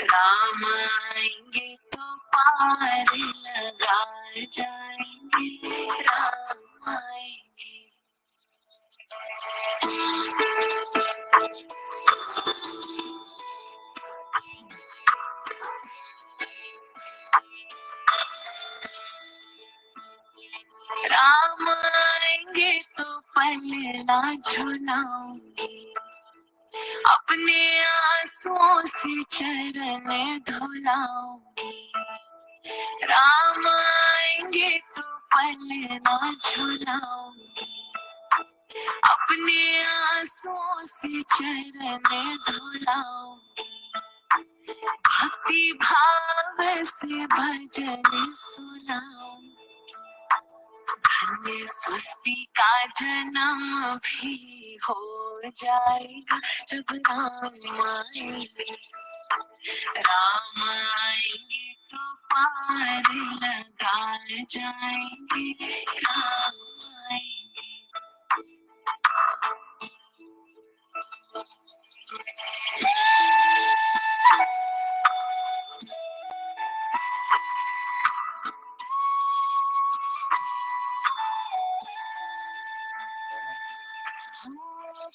राम आएंगे तो पार लगा जाएंगे, राम आएंगे। राम आएंगे तो पलना झुलाऊंगी, अपने आंसुओं से चरण धुलाऊंगी। राम आएंगे तो पलना झुलाऊंगी, आंसुओं से चरण धुलाऊंगी, भक्ति भाव से भजन सुनाऊंगी। धन्य स्वस्ति का जन्म भी हो जाएगा जब राम आएंगे। राम आएंगे तो पार लगा जाएंगे, राम आएंगे।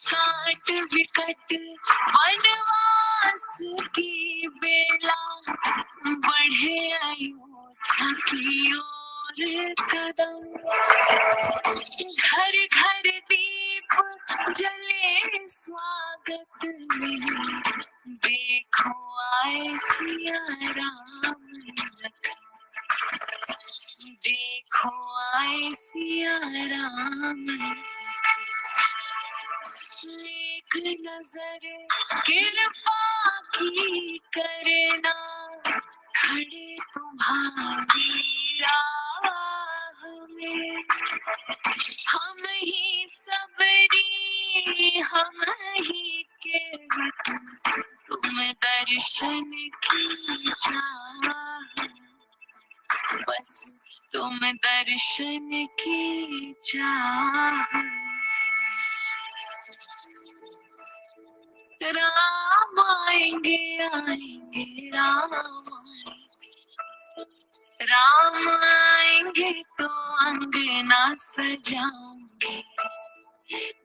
काट विकट वनवास की बेला, बढ़े अयोध्या की ओर कदम। घर घर दीप जले स्वागत में, देखो आए सिया राम लखन। देखो आए सिया राम। एक नजर कृपा की करना, खड़े तुम्हारी राह में। हम ही सबरी हम ही केवट, तुम दर्शन की चाह। बस तुम दर्शन की चाह। राम आएंगे आएंगे राम आएंगे। राम आएंगे तो अंगना सजाऊंगी,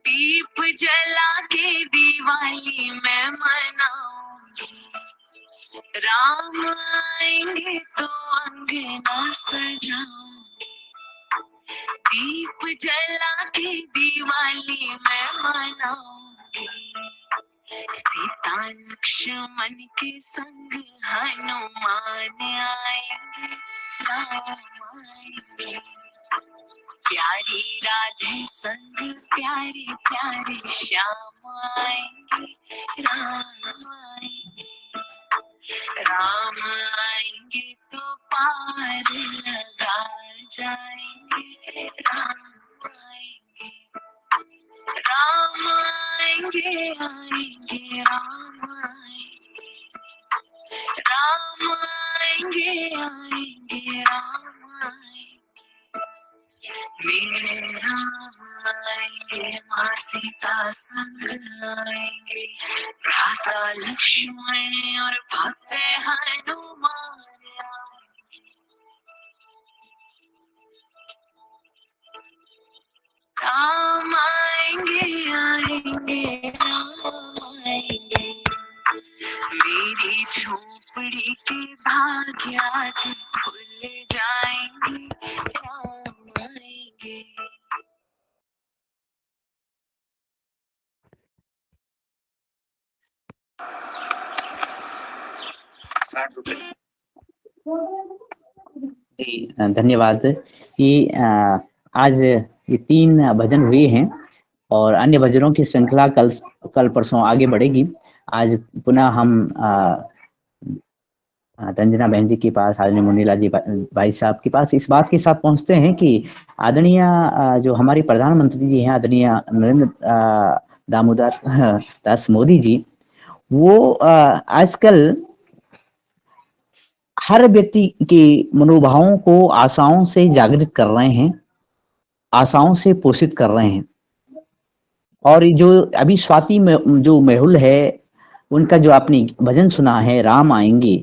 दीप जला के दिवाली में मनाऊंगी। राम आएंगे तो अंगना सजाऊंगी, दीप जला के दिवाली में मनाऊंगी। सीता लक्ष्मण के संग हनुमान आएंगे, राम आएंगे। प्यारी राधे संग प्यारे प्यारे श्याम आएंगे, राम आएंगे। राम आएंगे तो पार लगा जाएंगे, राम आएंगे। राम आएंगे आएंगे राम आएंगे। राम आएंगे आएंगे राम आएंगे। मेरे राम आएंगे, माँ सीता संग आएंगे, भ्राता लक्ष्मण और भक्त हनुमान आएंगे। राम आएंगे आएंगे राम आएंगे। मेरी झोपड़ी के भाग्य आज खुल जाएंगे, राम आएंगे। जी धन्यवाद। ये आज ये 3 भजन हुए हैं और अन्य भजनों की श्रृंखला कल परसों आगे बढ़ेगी। आज पुनः हम रंजना बहन जी के पास, आदरणीय मुनीलाल जी भाई साहब के पास इस बात के साथ पहुंचते हैं कि आदरणीय जो हमारे प्रधानमंत्री जी हैं, आदरणीय नरेंद्र दामोदर दास मोदी जी, वो आजकल हर व्यक्ति के मनोभावों को आशाओं से जागृत कर रहे हैं, आशाओं से पोषित कर रहे हैं। और जो अभी स्वाति में जो मेहुल है, उनका जो आपने भजन सुना है राम आएंगे,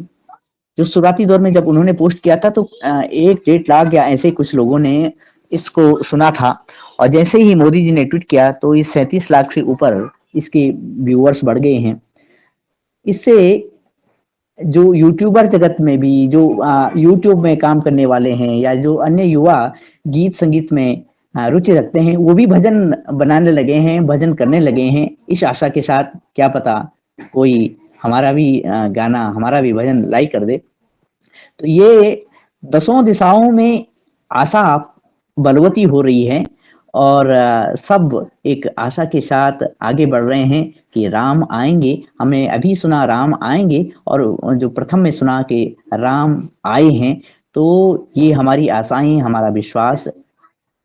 जो शुरुआती दौर में जब उन्होंने पोस्ट किया था तो 1-1.5 लाख या ऐसे कुछ लोगों ने इसको सुना था, और जैसे ही मोदी जी ने ट्वीट किया तो इस 37 लाख से ऊपर इसके व्यूअर्स बढ़ गए हैं। इससे जो यूट्यूबर जगत में भी, जो यूट्यूब में काम करने वाले हैं या जो अन्य युवा गीत संगीत में रुचि रखते हैं, वो भी भजन बनाने लगे हैं, भजन करने लगे हैं, इस आशा के साथ क्या पता कोई हमारा भी गाना, हमारा भी भजन लाइक कर दे। तो ये 10 दिशाओं में आशा बलवती हो रही है और सब एक आशा के साथ आगे बढ़ रहे हैं कि राम आएंगे। हमने अभी सुना राम आएंगे, और जो प्रथम में सुना कि राम आए हैं, तो ये हमारी आशाएं, हमारा विश्वास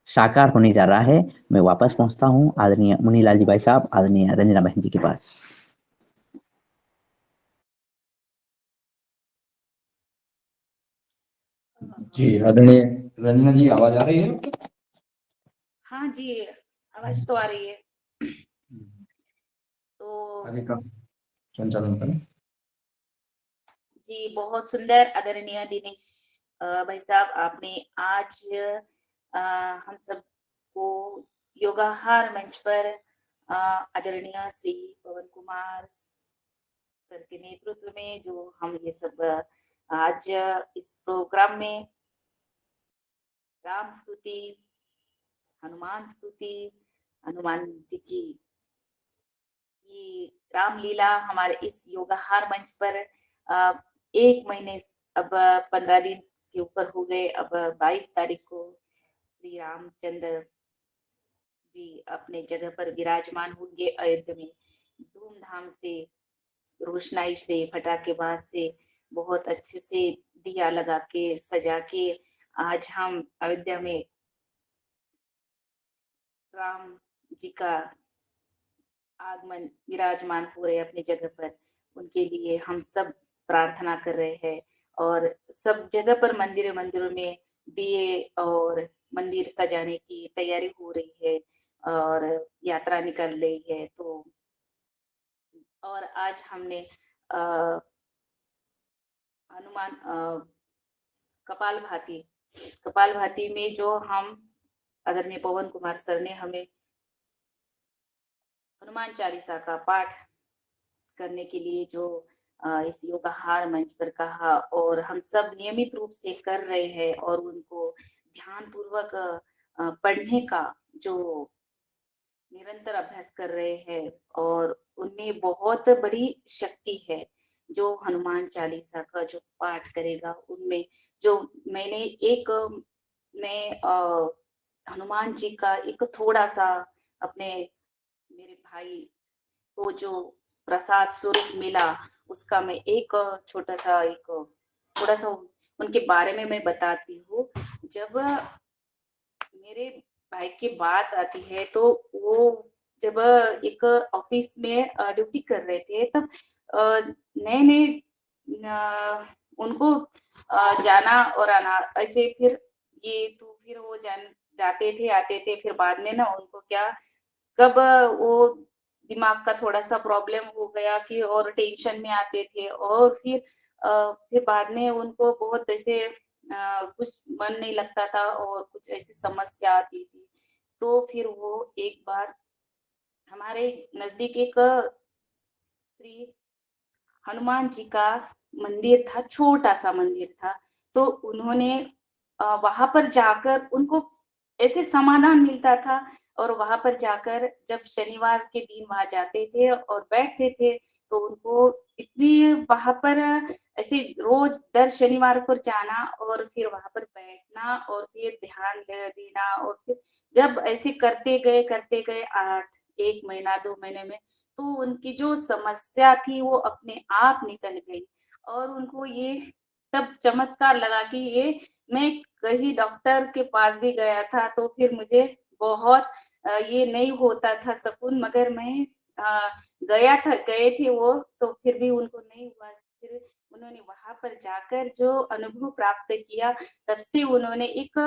साकार होने जा रहा है। मैं वापस पहुंचता हूं आदरणीय मुनीलाल जी भाई साहब, आदरणीय रंजना बहन जी के पास। जी आदरणीय रंजना जी, आवाज आ रही है? हाँ जी, आवाज तो आ रही है। तो आगे का संचालन करें। जी, बहुत सुंदर आदरणीय दिनेश भाई साहब, आपने आज हम सबको योगाहार मंच पर आदरणीय श्री पवन कुमार सर के नेतृत्व में जो हम ये सब आज इस प्रोग्राम में राम स्तुति, हनुमान स्तुति, हनुमान जी की ये रामलीला हमारे इस योगाहार मंच पर 1 महीने, अब 15 दिन के ऊपर हो गए। अब 22 तारीख को श्री रामचंद्र जी अपने जगह पर विराजमान होंगे अयोध्या में। धूमधाम से, रोशनाई से, पटाखेबाज से, बहुत अच्छे से दिया लगा के, सजा के आज हम अयोध्या में राम जी का आगमन, विराजमान हो रहे अपनी जगह पर। उनके लिए हम सब प्रार्थना कर रहे हैं, और सब जगह पर मंदिरों में दिए और मंदिर सजाने की तैयारी हो रही है, और यात्रा निकल रही है। तो और आज हमने हनुमान कपालभाति में जो हम आदरणीय पवन कुमार सर ने हमें हनुमान चालीसा का पाठ करने के लिए जो इस योगाहार मंच पर कहा, और हम सब नियमित रूप से कर रहे हैं, और उनको ध्यान पूर्वक पढ़ने का जो निरंतर अभ्यास कर रहे हैं, और उनमें बहुत बड़ी शक्ति है। जो हनुमान चालीसा का जो पाठ करेगा, उनमें जो मैं हनुमान जी का एक थोड़ा सा अपने मेरे भाई को जो प्रसाद स्वरूप मिला, उसका मैं एक छोटा सा थोड़ा सा उनके बारे में मैं बताती हूँ। जब मेरे भाई की बात आती है, तो वो जब एक ऑफिस में ड्यूटी कर रहे थे, तब नए नए उनको जाना और आना ऐसे, फिर वो जाते थे, आते थे। फिर बाद में ना उनको क्या, कब वो दिमाग का थोड़ा सा प्रॉब्लम हो गया कि, और टेंशन में आते थे, और फिर बाद में उनको बहुत ऐसे कुछ मन नहीं लगता था, और कुछ ऐसी समस्या आती थी। तो फिर वो एक बार हमारे नजदीक एक श्री हनुमान जी का मंदिर था, छोटा सा मंदिर था। तो उन्होंने वहां पर जाकर, उनको ऐसे समाधान मिलता था, और वहां पर जाकर जब शनिवार के दिन वहां जाते थे और बैठते थे, तो उनको इतनी वहां पर ऐसे रोज दर शनिवार को जाना, और फिर वहां पर बैठना, और फिर ध्यान देना, और फिर जब ऐसे करते गए 1 महीना 2 महीने में, तो उनकी जो समस्या थी वो अपने आप निकल गई। और उनको ये तब चमत्कार लगा कि ये, मैं कहीं डॉक्टर के पास भी गया था, तो फिर मुझे बहुत ये नहीं होता था सुकून, मगर मैं गए थे वो, तो फिर भी उनको नहीं हुआ। फिर उन्होंने वहां पर जाकर जो अनुभव प्राप्त किया, तब से उन्होंने एक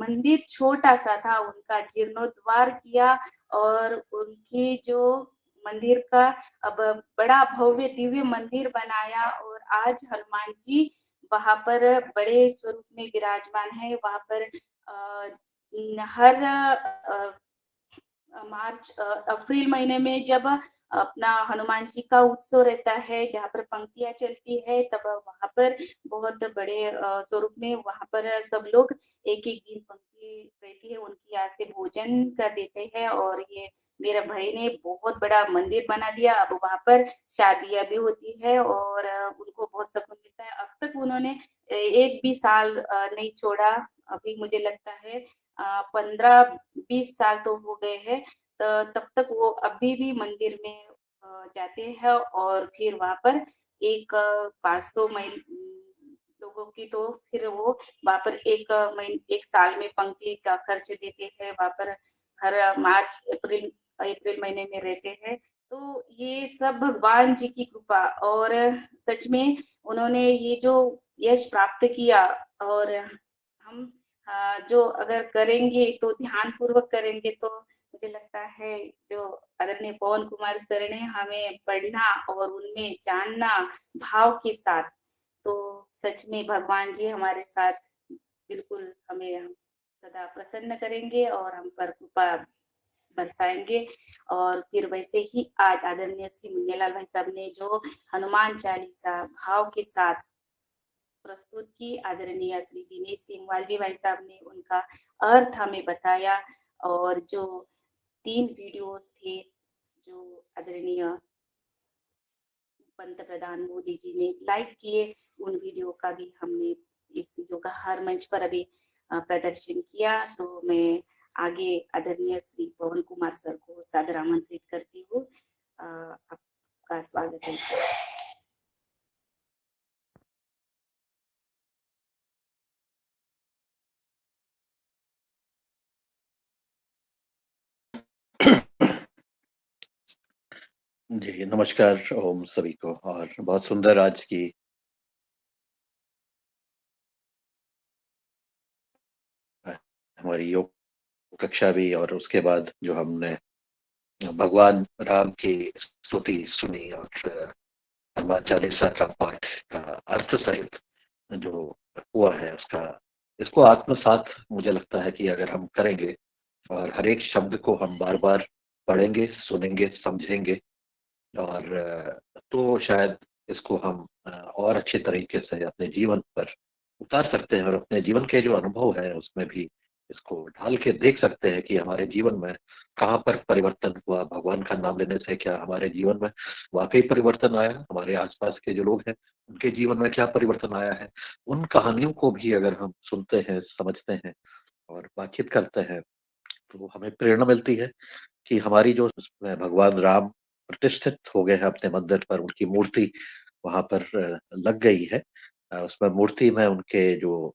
मंदिर छोटा सा था उनका जीर्णोद्धार किया, और उनकी जो मंदिर का अब बड़ा भव्य दिव्य मंदिर बनाया, और आज हनुमान जी वहां पर बड़े स्वरूप में विराजमान है। वहां पर हर अप्रैल महीने में जब अपना हनुमान जी का उत्सव रहता है, जहाँ पर पंक्तियां चलती है, तब वहां पर बहुत बड़े स्वरूप में वहां पर सब लोग एक दिन पंक्ति रहती है, उनकी यहाँ से भोजन कर देते हैं। और ये मेरे भाई ने बहुत बड़ा मंदिर बना दिया, अब वहां पर शादियां भी होती है, और उनको बहुत सुकून मिलता है। अब तक उन्होंने एक भी साल नहीं छोड़ा। अभी मुझे लगता है 15-20 साल तो हो गए हैं, तो तब तक वो अभी भी मंदिर में जाते हैं और फिर वहां पर एक 500 लोगों की, तो फिर वो वहां पर एक साल में पंक्ति का खर्च देते हैं, वहां पर हर मार्च अप्रैल महीने में रहते हैं। तो ये सब भगवान जी की कृपा, और सच में उन्होंने ये जो यश प्राप्त किया, और हम जो अगर करेंगे तो ध्यान पूर्वक करेंगे, तो मुझे लगता है जो आदरणीय पवन कुमार सर ने हमें पढ़ना और उनमें जानना भाव के साथ, तो सच में भगवान जी हमारे साथ बिल्कुल हमें सदा प्रसन्न करेंगे और हम पर कृपा बरसाएंगे। और फिर वैसे ही आज आदरणीय श्री मुन्नेलाल भाई साहब ने जो हनुमान चालीसा भाव के साथ प्रस्तुत की, आदरणीय श्री दिनेश सिंह जी भाई साहब ने उनका अर्थ हमें बताया, और जो 3 वीडियोस थे जो आदरणीय पंतप्रधान मोदी जी ने लाइक किए, उन वीडियो का भी हमने इस योगा हर मंच पर अभी प्रदर्शन किया। तो मैं आगे आदरणीय श्री पवन कुमार सर को सादर आमंत्रित करती हूँ। आपका स्वागत है सर। जी नमस्कार ओम सभी को, और बहुत सुंदर आज की हमारी योग कक्षा भी, और उसके बाद जो हमने भगवान राम की स्तुति सुनी और हनुमान चालीसा का पाठ का अर्थ सहित जो हुआ है उसका, इसको आत्मसात मुझे लगता है कि अगर हम करेंगे और हर एक शब्द को हम बार बार पढ़ेंगे, सुनेंगे, समझेंगे, और तो शायद इसको हम और अच्छे तरीके से अपने जीवन पर उतार सकते हैं, और अपने जीवन के जो अनुभव है उसमें भी इसको ढाल के देख सकते हैं कि हमारे जीवन में कहाँ पर परिवर्तन हुआ। भगवान का नाम लेने से क्या हमारे जीवन में वाकई परिवर्तन आया, हमारे आसपास के जो लोग हैं उनके जीवन में क्या परिवर्तन आया है, उन कहानियों को भी अगर हम सुनते हैं, समझते हैं और बातचीत करते हैं, तो हमें प्रेरणा मिलती है कि हमारी जो भगवान राम प्रतिष्ठित हो गए हैं अपने मंदिर पर, उनकी मूर्ति वहां पर लग गई है। उसमें मूर्ति में उनके जो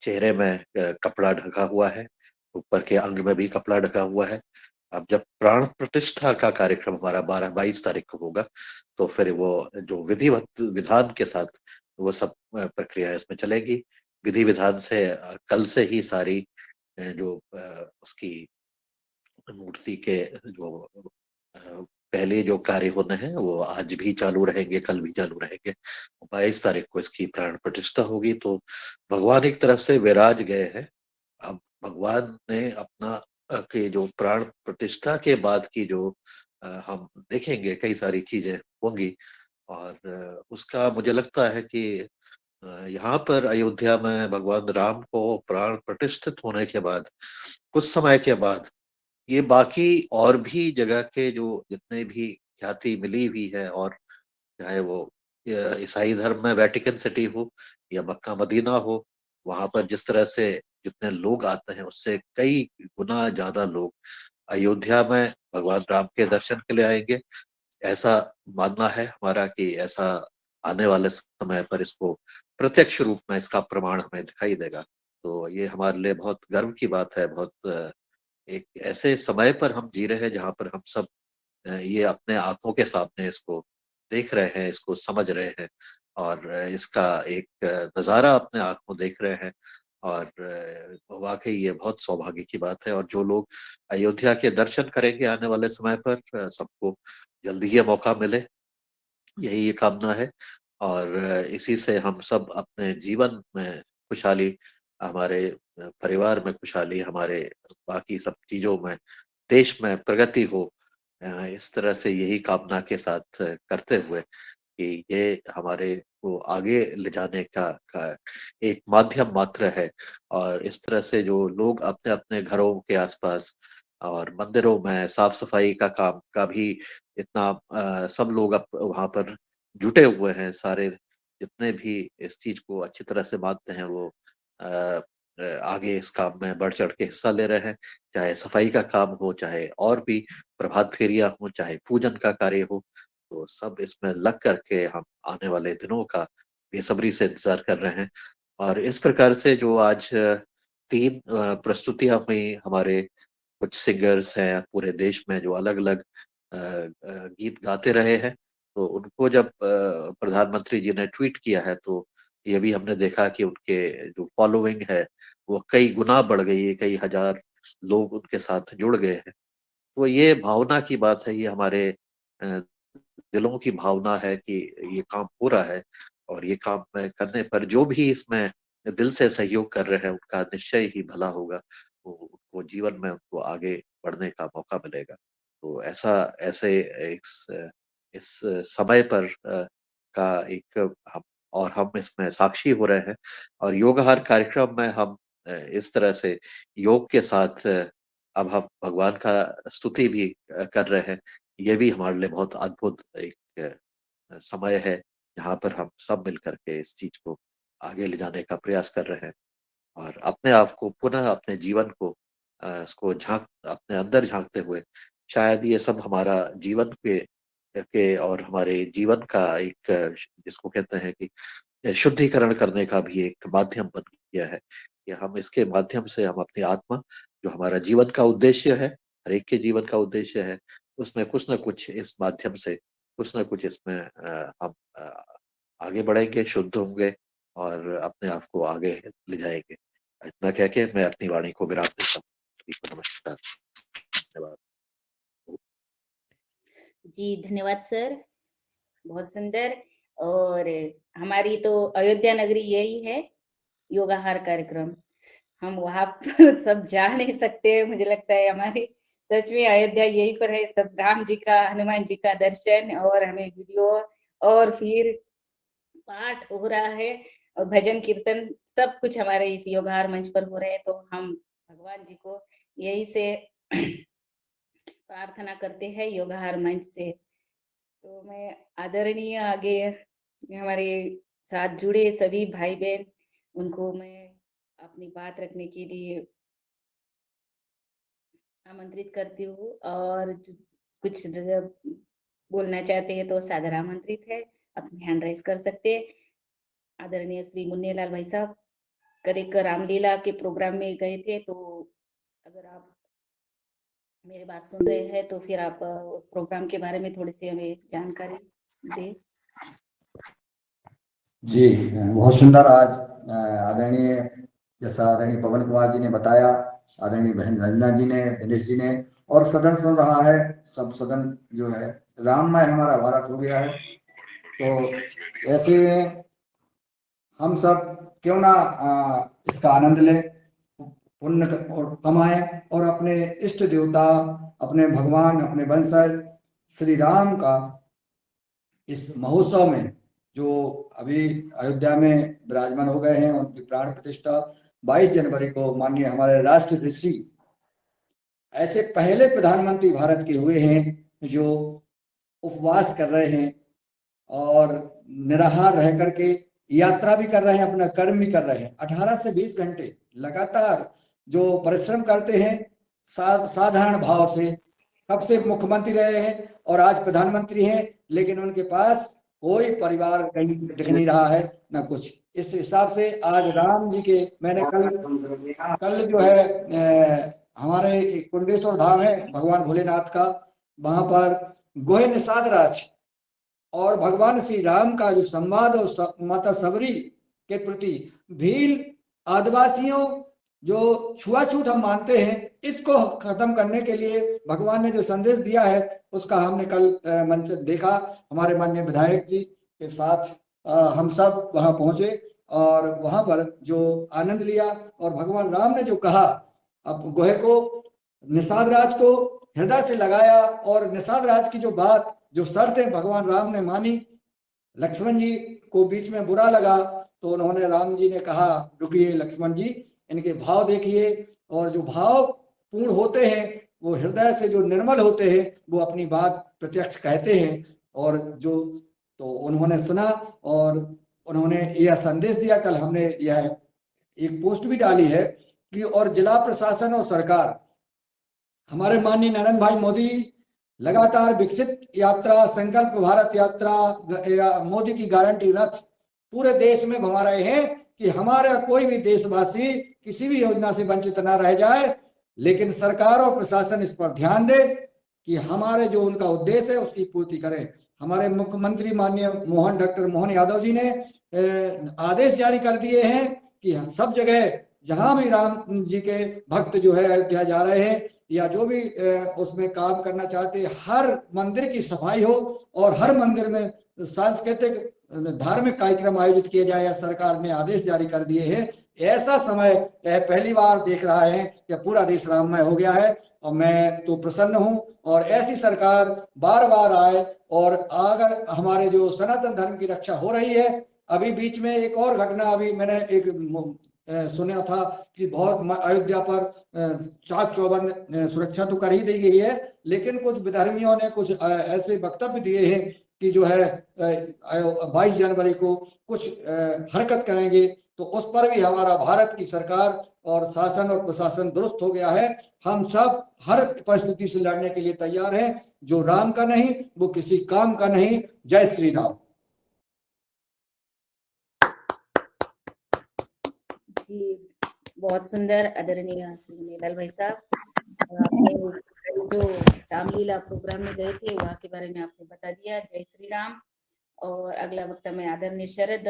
चेहरे में कपड़ा ढका हुआ है, ऊपर के अंग में भी कपड़ा ढका हुआ है। अब जब प्राण प्रतिष्ठा का कार्यक्रम हमारा 12-22 तारीख को होगा, तो फिर वो जो विधिवत विधान के साथ वो सब प्रक्रिया इसमें चलेगी। विधि विधान से कल से ही सारी जो उसकी मूर्ति के जो पहले जो कार्य होने हैं वो आज भी चालू रहेंगे, कल भी चालू रहेंगे। 22 तारीख को इसकी प्राण प्रतिष्ठा होगी। तो भगवान एक तरफ से विराज गए हैं। अब भगवान ने अपना के जो प्राण प्रतिष्ठा के बाद की जो हम देखेंगे कई सारी चीजें होंगी, और उसका मुझे लगता है कि यहाँ पर अयोध्या में भगवान राम को प्राण प्रतिष्ठित होने के बाद कुछ समय के बाद ये बाकी और भी जगह के जो जितने भी ख्याति मिली हुई है, और चाहे वो ईसाई धर्म में वेटिकन सिटी हो या मक्का मदीना हो, वहां पर जिस तरह से जितने लोग आते हैं उससे कई गुना ज्यादा लोग अयोध्या में भगवान राम के दर्शन के लिए आएंगे। ऐसा मानना है हमारा कि ऐसा आने वाले समय पर इसको प्रत्यक्ष रूप में इसका प्रमाण हमें दिखाई देगा। तो ये हमारे लिए बहुत गर्व की बात है। बहुत एक ऐसे समय पर हम जी रहे हैं जहाँ पर हम सब ये अपने आंखों के सामने इसको देख रहे हैं, इसको समझ रहे हैं, और इसका एक नजारा अपने आंखों देख रहे हैं। और वाकई ये बहुत सौभाग्य की बात है। और जो लोग अयोध्या के दर्शन करेंगे आने वाले समय पर, सबको जल्दी ये मौका मिले, यही ये कामना है। और इसी से हम सब अपने जीवन में खुशहाली, हमारे परिवार में खुशहाली, हमारे बाकी सब चीजों में, देश में प्रगति हो, इस तरह से यही कामना के साथ करते हुए कि ये हमारे को आगे ले जाने का एक माध्यम मात्र है। और इस तरह से जो लोग अपने अपने घरों के आसपास और मंदिरों में साफ सफाई का काम का भी इतना सब लोग अब वहां पर जुटे हुए हैं। सारे जितने भी इस चीज को अच्छी तरह से मानते हैं वो आगे इस काम में बढ़ चढ़ के हिस्सा ले रहे हैं, चाहे सफाई का काम हो, चाहे और भी प्रभात फेरियां हो, चाहे पूजन का कार्य हो, तो सब इसमें लग करके हम आने वाले दिनों का बेसब्री से इंतजार कर रहे हैं। और इस प्रकार से जो आज 3 प्रस्तुतियां हुई, हमारे कुछ सिंगर्स हैं पूरे देश में जो अलग अलग गीत गाते रहे हैं, तो उनको जब प्रधानमंत्री जी ने ट्वीट किया है, तो ये भी हमने देखा कि उनके जो फॉलोइंग है वो कई गुना बढ़ गई है, कई हजार लोग उनके साथ जुड़ गए हैं। तो ये भावना की बात है, ये हमारे अ, दिलों की भावना है कि ये काम हो रहा है, और ये काम करने पर जो भी इसमें दिल से सहयोग कर रहे हैं उनका निश्चय ही भला होगा, वो उनको जीवन में उनको आगे बढ़ने का मौका मिलेगा। तो ऐसे इस समय पर का एक हम और हम इसमें साक्षी हो रहे हैं, और योगाहार कार्यक्रम में हम इस तरह से योग के साथ अब हम भगवान का स्तुति भी कर रहे हैं। ये भी हमारे लिए बहुत अद्भुत एक समय है, जहाँ पर हम सब मिल करके इस चीज को आगे ले जाने का प्रयास कर रहे हैं, और अपने आप को पुनः अपने जीवन को इसको अपने अंदर झांकते हुए, शायद ये सब हमारा जीवन के और हमारे जीवन का एक जिसको कहते हैं कि शुद्धिकरण करने का भी एक माध्यम बन गया है, कि हम इसके माध्यम से हम अपनी आत्मा, जो हमारा जीवन का उद्देश्य है, हर एक के जीवन का उद्देश्य है, उसमें कुछ न कुछ इस माध्यम से कुछ न कुछ इसमें हम आगे बढ़ेंगे, शुद्ध होंगे और अपने आप को आगे ले जाएंगे। इतना कह के मैं अपनी वाणी को विराम देता हूँ। नमस्कार, धन्यवाद। जी धन्यवाद सर, बहुत सुंदर। और हमारी तो अयोध्या नगरी यही है, योगाहार कार्यक्रम। हम वहां पर सब जा नहीं सकते, मुझे लगता है हमारी सच में अयोध्या यही पर है। सब राम जी का, हनुमान जी का दर्शन, और हमें वीडियो और फिर पाठ हो रहा है और भजन कीर्तन सब कुछ हमारे इस योगाहार मंच पर हो रहे हैं। तो हम भगवान जी को यही से प्रार्थना करते हैं योगाहार मंच से। तो मैं आदरणीय आगे हमारे साथ जुड़े सभी भाई बहन, उनको मैं अपनी बात रखने के लिए आमंत्रित करती हूँ, और कुछ बोलना चाहते हैं तो सादर आमंत्रित है, अपनी हैंड राइज कर सकते हैं। आदरणीय श्री मुन्नेलाल भाई साहब कल एक रामलीला के प्रोग्राम में गए थे, तो अगर आप मेरी बात सुन रहे हैं तो फिर आप उस प्रोग्राम के बारे में थोड़ी सी हमें जानकारी दें। जी बहुत सुंदर। आज आदरणीय, जैसा आदरणीय पवन कुमार जी ने बताया, आदरणीय बहन रंजना जी ने, दिनेश जी ने, और सदन सुन रहा है, सब सदन जो है राममय हमारा भारत हो गया है। तो ऐसे में हम सब क्यों ना इसका आनंद लें, पुण्य कमाएं और अपने इष्ट देवता, अपने भगवान, अपने वंशज श्री राम का इस महोत्सव में, जो अभी अयोध्या में विराजमान हो गए हैं, उनकी प्राण प्रतिष्ठा 22 जनवरी को माननीय हमारे राष्ट्र ऋषि, ऐसे पहले प्रधानमंत्री भारत के हुए हैं जो उपवास कर रहे हैं और निराहार रह करके यात्रा भी कर रहे हैं, अपना कर्म भी कर रहे हैं। 18 से 20 घंटे लगातार जो परिश्रम करते हैं साधारण भाव से। कब से मुख्यमंत्री रहे हैं और आज प्रधानमंत्री हैं, लेकिन उनके पास कोई परिवार कहीं दिख नहीं रहा है, ना कुछ। इस हिसाब से आज राम जी के, मैंने कल जो है हमारे कुंडेश्वर धाम है भगवान भोलेनाथ का, वहां पर गोहे निषाद राज और भगवान श्री राम का जो संवाद और माता सबरी के प्रति भील आदिवासियों जो छुआछूत हम मानते हैं, इसको खत्म करने के लिए भगवान ने जो संदेश दिया है, उसका हमने कल मंच देखा। हमारे माननीय विधायक जी के साथ हम सब वहां पहुंचे और वहां पर जो आनंद लिया, और भगवान राम ने जो कहा, अब गोहे को, निषाद राज को हृदय से लगाया, और निषाद राज की जो बात, जो शर्तें भगवान राम ने मानी, लक्ष्मण जी को बीच में बुरा लगा, तो उन्होंने, राम जी ने कहा, रुकिए लक्ष्मण जी, इनके भाव देखिए, और जो भाव पूर्ण होते हैं वो हृदय से जो निर्मल होते हैं वो अपनी बात प्रत्यक्ष कहते हैं। और जो तो उन्होंने सुना और उन्होंने यह संदेश दिया। कल हमने यह एक पोस्ट भी डाली है कि और जिला प्रशासन और सरकार, हमारे माननीय नरेंद्र भाई मोदी लगातार विकसित यात्रा, संकल्प भारत यात्रा, मोदी की गारंटी रथ पूरे देश में घुमा रहे हैं कि हमारा कोई भी देशवासी किसी भी योजना से वंचित ना रह जाए। लेकिन सरकार और प्रशासन इस पर ध्यान दे कि हमारे जो उनका उद्देश्य है उसकी पूर्ति करें। हमारे मुख्यमंत्री माननीय डॉक्टर मोहन यादव जी ने आदेश जारी कर दिए हैं कि सब जगह जहां भी राम जी के भक्त जो है अयोध्या जा रहे हैं या जो भी उसमें काम करना चाहते हैं, हर मंदिर की सफाई हो और हर मंदिर में सांस्कृतिक धार्मिक कार्यक्रम आयोजित किए जाए, सरकार ने आदेश जारी कर दिए हैं। ऐसा समय पहली बार देख रहा है कि पूरा देश राममय हो गया है और मैं तो प्रसन्न हूं और ऐसी सरकार बार बार आए। और अगर हमारे जो सनातन धर्म की रक्षा हो रही है, अभी बीच में एक और घटना अभी मैंने एक सुना था कि बहुत अयोध्या पर चाक चौबंद सुरक्षा तो कर ही दी गई है, लेकिन कुछ विधर्मियों ने कुछ ऐसे वक्तव्य दिए हैं कि जो है 22 जनवरी को कुछ हरकत करेंगे, तो उस पर भी हमारा भारत की सरकार और शासन और प्रशासन दुरुस्त हो गया है। हम सब हर परिस्थिति से लड़ने के लिए तैयार हैं। जो राम का नहीं वो किसी काम का नहीं। जय श्री राम। जी, बहुत सुंदर आदरणीय श्री मीनाल भाई साहब, आपने जो रामलीला प्रोग्राम में गए थे वहाँ के बारे में आपने बता दिया। जय श्री राम। और अगला वक्ता में आदरणीय शरद।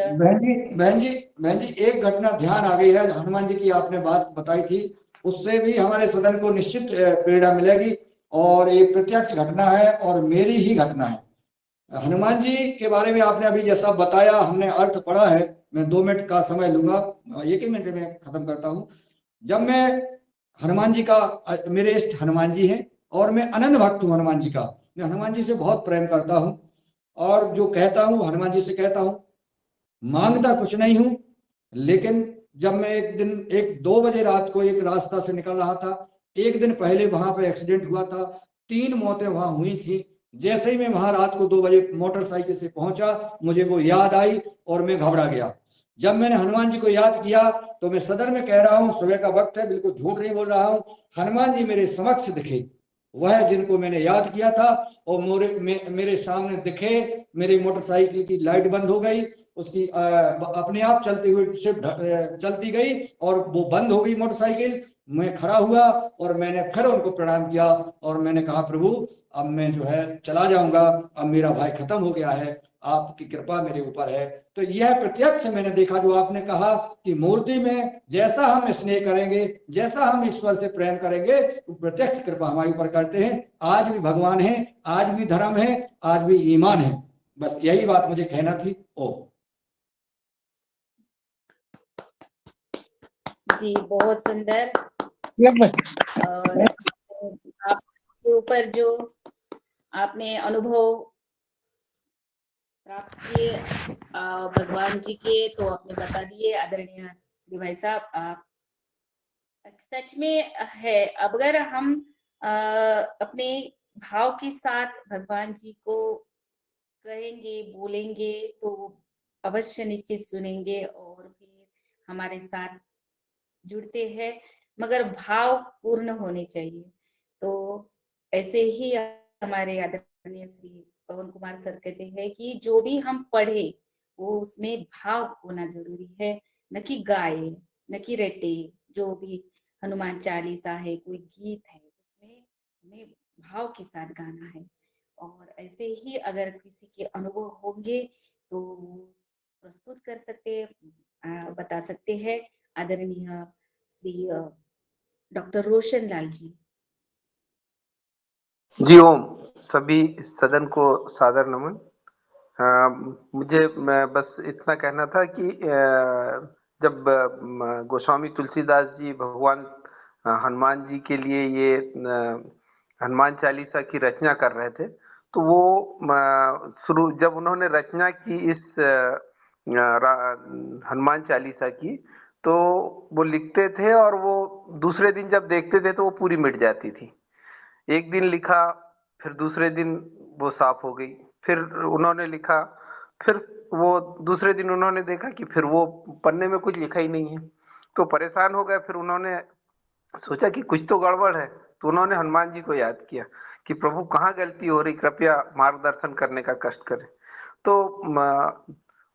बहन जी एक घटना ध्यान आ गई है, हनुमान जी की आपने बात बताई थी, उससे भी हमारे सदन को निश्चित प्रेरणा मिलेगी और ये प्रत्यक्ष घटना है और मेरी ही घटना है। हनुमान जी के बारे में आपने अभी जैसा बताया, हमने अर्थ पढ़ा है। मैं 2 मिनट का समय लूंगा, 1 मिनट में खत्म करता हूँ। जब मैं हनुमान जी का, मेरे इष्ट हनुमान जी हैं और मैं अनन्य भक्त हूँ हनुमान जी का। मैं हनुमान जी से बहुत प्रेम करता हूँ और जो कहता हूँ हनुमान जी से कहता हूँ, मांगता कुछ नहीं हूँ। लेकिन जब मैं एक दिन 2 बजे रात को एक रास्ता से निकल रहा था, एक दिन पहले वहां पे एक्सीडेंट हुआ था, 3 मौतें वहां हुई थी। जैसे ही मैं वहां रात को 2 बजे मोटरसाइकिल से पहुंचा, मुझे वो याद आई और मैं घबरा गया। जब मैंने हनुमान जी को याद किया तो मैं सदर में कह रहा हूँ, सुबह का वक्त है, बिल्कुल झूठ नहीं बोल रहा हूँ, हनुमान जी मेरे समक्ष दिखे, वह जिनको मैंने याद किया था और मेरे सामने दिखे। मेरी मोटरसाइकिल की लाइट बंद हो गई, उसकी अपने आप चलती हुई शिफ्ट चलती गई और वो बंद हो गई मोटरसाइकिल। मैं खड़ा हुआ और मैंने फिर उनको प्रणाम किया और मैंने कहा, प्रभु अब मैं जो है चला जाऊंगा, अब मेरा भाई खत्म हो गया है, आपकी कृपा मेरे ऊपर है। तो यह प्रत्यक्ष मैंने देखा जो आपने कहा कि मूर्ति में जैसा हम स्नेह करेंगे, जैसा हम ईश्वर से प्रेम करेंगे, तो प्रत्यक्ष कृपा हमारे ऊपर करते हैं। आज भी भगवान है, आज भी धर्म है, आज भी ईमान है। बस यही बात मुझे कहना थी। ओ जी, बहुत सुंदर। और आपके ऊपर जो आपने अनुभव प्राप्त किए भगवान जी के, तो आपने बता दिए आदरणीय श्री भाई साहब। आप सच में है, अगर हम अपने भाव के साथ भगवान जी को कहेंगे, बोलेंगे, तो अवश्य निश्चित सुनेंगे और फिर हमारे साथ जुड़ते हैं, मगर भाव पूर्ण होने चाहिए। तो ऐसे ही हमारे आदरणीय श्री पवन कुमार सर कहते हैं कि जो भी हम पढ़े वो उसमें भाव होना जरूरी है, न कि गाए, न कि रटे। जो भी हनुमान चालीसा है, कोई गीत है, उसमें हमें भाव के साथ गाना है। और ऐसे ही अगर किसी के अनुभव होंगे तो प्रस्तुत कर सकते, बता सकते हैं आदरणीय श्री डॉक्टर रोशन लाल जी। जी ओम, सभी सदन को सादर नमन। मैं बस इतना कहना था कि जब गोस्वामी तुलसीदास जी भगवान हनुमान जी के लिए ये हनुमान चालीसा की रचना कर रहे थे, तो वो जब उन्होंने रचना की इस हनुमान चालीसा की, तो वो लिखते थे और वो दूसरे दिन जब देखते थे तो वो पूरी मिट जाती थी। एक दिन लिखा, फिर दूसरे दिन वो साफ हो गई, फिर उन्होंने लिखा, फिर वो दूसरे दिन उन्होंने देखा कि फिर वो पन्ने में कुछ लिखा ही नहीं है। तो परेशान हो गए। फिर उन्होंने सोचा कि कुछ तो गड़बड़ है, तो उन्होंने हनुमान जी को याद किया कि प्रभु कहाँ गलती हो रही, कृपया मार्गदर्शन करने का कष्ट करें। तो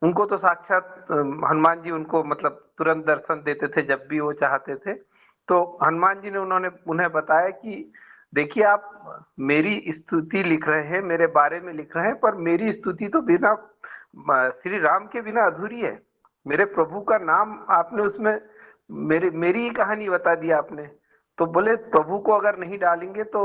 उनको तो साक्षात हनुमान जी उनको मतलब तुरंत दर्शन देते थे जब भी वो चाहते थे। तो हनुमान जी ने उन्हें बताया कि देखिए, आप मेरी स्तुति लिख रहे हैं, मेरे बारे में लिख रहे हैं, पर मेरी स्तुति तो बिना श्री राम के बिना अधूरी है। मेरे प्रभु का नाम आपने उसमें मेरी ही कहानी बता दी आपने। तो बोले प्रभु को अगर नहीं डालेंगे तो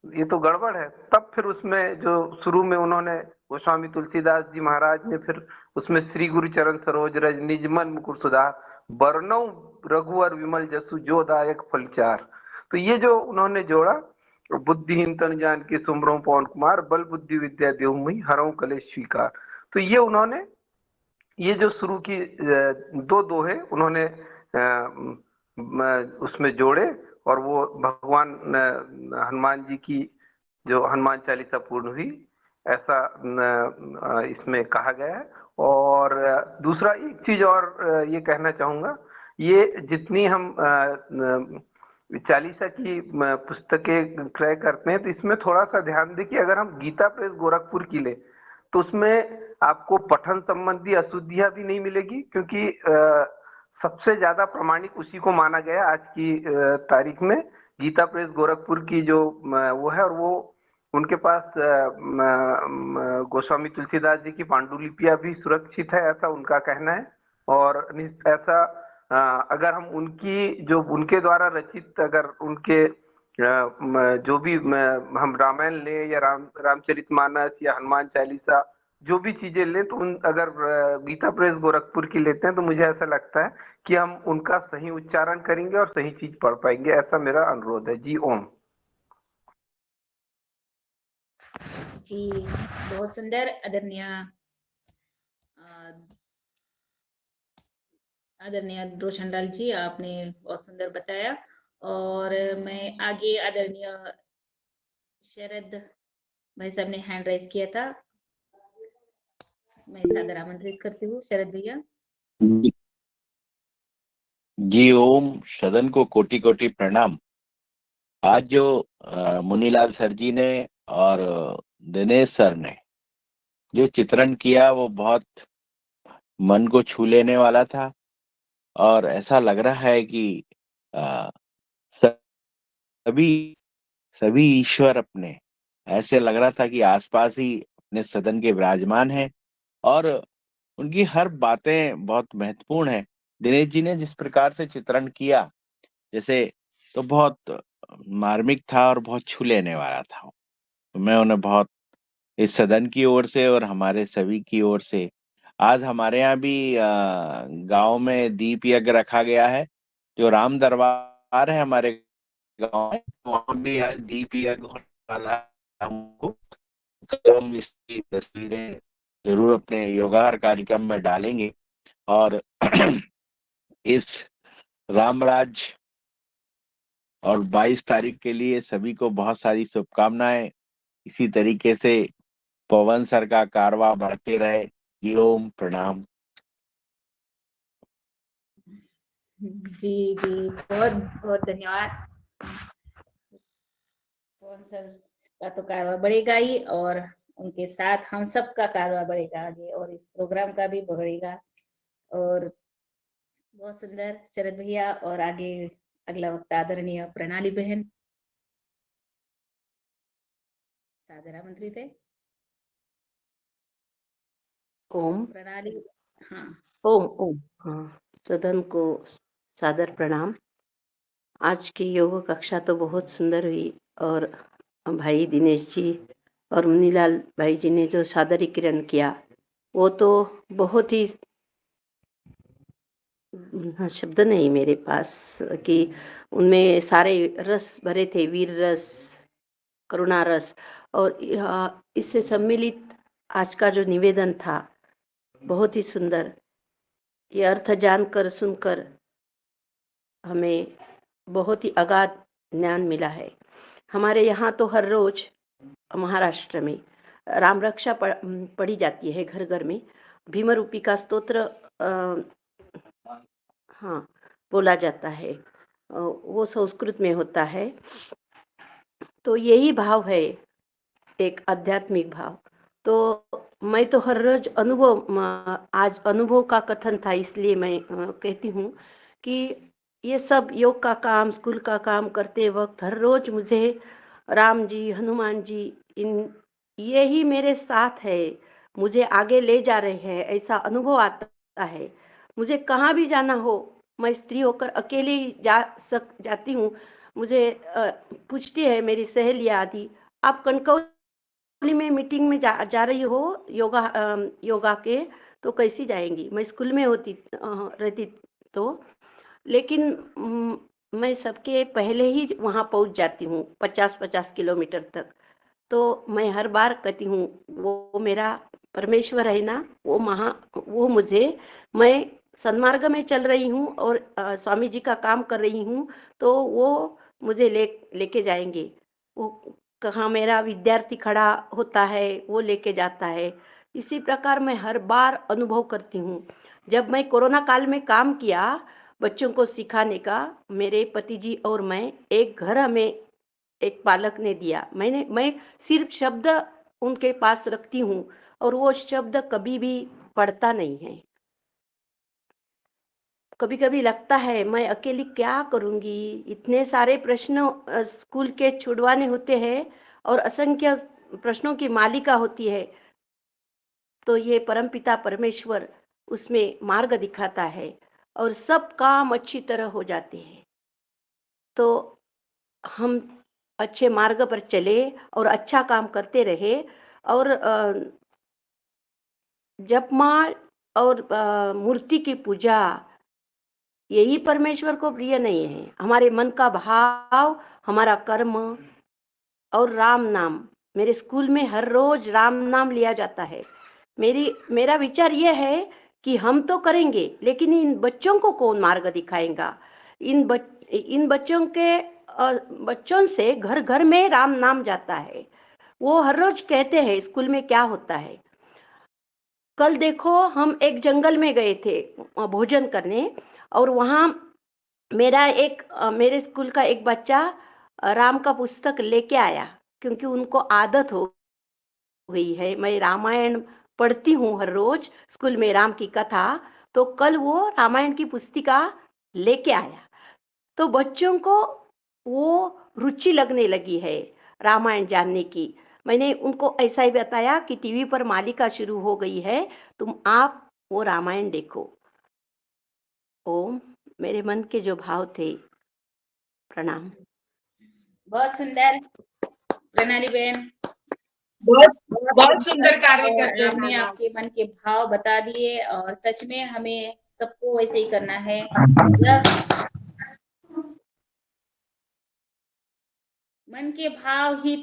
ये तो गड़बड़ है। तब फिर उसमें जो शुरू में उन्होंने गोस्वामी तुलसीदास जी महाराज ने फिर उसमें श्री गुरु चरण सरोज रज निज मन मुकुर सुधार बरनौ रघुवर विमल जसु जो दायक फलचार। तो ये जो उन्होंने जोड़ा, बुद्धिहीन तन जान के सुमरो पवन कुमार बल बुद्धि विद्या देहु मोहि हरौ कलेश स्वीकार। तो ये उन्होंने ये जो शुरू की दो दोहे उन्होंने उसमें जोड़े और वो भगवान हनुमान जी की जो हनुमान चालीसा पूर्ण हुई, ऐसा इसमें कहा गया है। और दूसरा एक चीज और ये कहना चाहूंगा, ये जितनी हम चालीसा की पुस्तकें क्रय करते हैं तो इसमें थोड़ा सा ध्यान दें कि अगर हम गीता प्रेस गोरखपुर की ले तो उसमें आपको पठन संबंधी अशुद्धियां भी नहीं मिलेगी, क्योंकि सबसे ज्यादा प्रमाणिक उसी को माना गया आज की तारीख में। गीता प्रेस गोरखपुर की जो वो है, और वो उनके पास गोस्वामी तुलसीदास जी की पांडुलिपियां भी सुरक्षित है, ऐसा उनका कहना है। और ऐसा अगर हम उनके द्वारा रचित, अगर उनके जो भी हम रामायण ले या रामचरितमानस या हनुमान चालीसा जो भी चीजें लें, तो अगर गीता प्रेस गोरखपुर की लेते हैं तो मुझे ऐसा लगता है कि हम उनका सही उच्चारण करेंगे और सही चीज पढ़ पाएंगे। ऐसा मेरा अनुरोध है जी। ओम जी, बहुत सुंदर आदरणीय रोशनलाल जी, आपने बहुत सुंदर बताया। और मैं आगे आदरणीय शरद भाई साहब ने हैंड राइज किया था, मैं सादर आमंत्रित करती हूँ शरद भैया। जी ओम, सदन को कोटि कोटि प्रणाम। आज जो मुनीलाल सर जी ने और दिनेश सर ने जो चित्रण किया वो बहुत मन को छू लेने वाला था, और ऐसा लग रहा है कि सभी ईश्वर अपने ऐसे लग रहा था कि आसपास ही अपने सदन के विराजमान हैं और उनकी हर बातें बहुत महत्वपूर्ण है। दिनेश जी ने जिस प्रकार से चित्रण किया जैसे, तो बहुत मार्मिक था और बहुत छू लेने वाला था। तो मैं उन्हें बहुत इस सदन की ओर से और हमारे सभी की ओर से, आज हमारे यहाँ भी गांव में दीप यज्ञ रखा गया है। जो राम दरबार है हमारे गांव में, वहाँ भी आज दीप यज्ञ होने वाला है। हमको हम इसकी तस्वीरें जरूर अपने योगार कार्यक्रम में डालेंगे। और इस रामराज और 22 तारीख के लिए सभी को बहुत सारी शुभकामनाएं। इसी तरीके से पवन सर का कारवा बढ़ते रहे। जी ओम, प्रणाम। जी जी, बहुत बहुत धन्यवाद। पवन सर का तो कारवा बढ़ेगा ही, और उनके साथ हम सब का कारवा बढ़ेगा आगे, और इस प्रोग्राम का भी बढ़ेगा। और बहुत सुंदर शरद भैया। और आगे अगला वक्त आदरणीय प्रणाली बहन सादर आमंत्रित है। ओम प्रणाली। हाँ ओम ओम। हाँ, सदन को सादर प्रणाम। आज की योग कक्षा तो बहुत सुंदर हुई, और भाई दिनेश जी और मुनीलाल भाई जी ने जो सादरीकरण किया वो तो बहुत ही, शब्द नहीं मेरे पास कि उनमें सारे रस भरे थे, वीर रस, करुणा रस। और इससे सम्मिलित आज का जो निवेदन था बहुत ही सुंदर। ये अर्थ जानकर सुनकर हमें बहुत ही अगाध ज्ञान मिला है। हमारे यहाँ तो हर रोज महाराष्ट्र में राम रक्षा पढ़ी जाती है घर घर में। भीमरूपी का स्तोत्र, हाँ, बोला जाता है, वो संस्कृत में होता है। तो यही भाव है, एक आध्यात्मिक भाव। तो मैं तो हर रोज आज अनुभव का कथन था, इसलिए मैं कहती हूँ कि ये सब योग का काम, स्कूल का काम करते वक्त हर रोज मुझे राम जी, हनुमान जी, यही मेरे साथ है, मुझे आगे ले जा रहे हैं, ऐसा अनुभव आता है। मुझे कहाँ भी जाना हो, मैं स्त्री होकर अकेले ही जाती हूँ। मुझे पूछती है मेरी सहेलियाँ आदि, आप कनकौली में मीटिंग में जा रही हो योगा के, तो कैसी जाएंगी? मैं स्कूल में रहती तो, लेकिन मैं सबके पहले ही वहाँ पहुँच जाती हूँ, 50-50 किलोमीटर तक। तो मैं हर बार कहती हूँ, वो मेरा परमेश्वर है ना, वो मुझे, मैं सन्मार्ग में चल रही हूँ और स्वामी जी का काम कर रही हूँ, तो वो मुझे लेके जाएंगे। वो कहाँ मेरा विद्यार्थी खड़ा होता है, वो लेके जाता है। इसी प्रकार मैं हर बार अनुभव करती हूँ। जब मैं कोरोना काल में काम किया बच्चों को सिखाने का, मेरे पति जी और मैं, एक घर हमें एक बालक ने दिया। मैं सिर्फ शब्द उनके पास रखती हूँ और वो शब्द कभी भी पढ़ता नहीं है। कभी कभी लगता है मैं अकेली क्या करूँगी, इतने सारे प्रश्न स्कूल के छुड़वाने होते हैं और असंख्य प्रश्नों की मालिका होती है। तो ये परमपिता परमेश्वर उसमें मार्ग दिखाता है और सब काम अच्छी तरह हो जाते हैं। तो हम अच्छे मार्ग पर चले और अच्छा काम करते रहे, और जपमाल और मूर्ति की पूजा, यही परमेश्वर को प्रिय नहीं है। हमारे मन का भाव, हमारा कर्म और राम नाम। मेरे स्कूल में हर रोज राम नाम लिया जाता है। मेरा विचार यह है कि हम तो करेंगे, लेकिन इन बच्चों को कौन मार्ग दिखाएगा? इन बच्चों से घर घर में राम नाम जाता है। वो हर रोज कहते हैं स्कूल में क्या होता है। कल देखो, हम एक जंगल में गए थे भोजन करने, और वहाँ मेरे स्कूल का एक बच्चा राम का पुस्तक लेके आया, क्योंकि उनको आदत हो गई है। मैं रामायण पढ़ती हूँ हर रोज स्कूल में, राम की कथा। तो कल वो रामायण की पुस्तिका लेके आया, तो बच्चों को वो रुचि लगने लगी है रामायण जानने की। मैंने उनको ऐसा ही बताया कि टीवी पर मालिका शुरू हो गई है, आप वो रामायण देखो। ओम, मेरे मन के जो भाव थे। प्रणाम। बहुत सुंदर प्रणाली बहन, बहुत सुंदर कार्य करते हैं आपने आप। आपके मन के भाव बता दिए, और सच में हमें सबको वैसे ही करना है। मन के भाव ही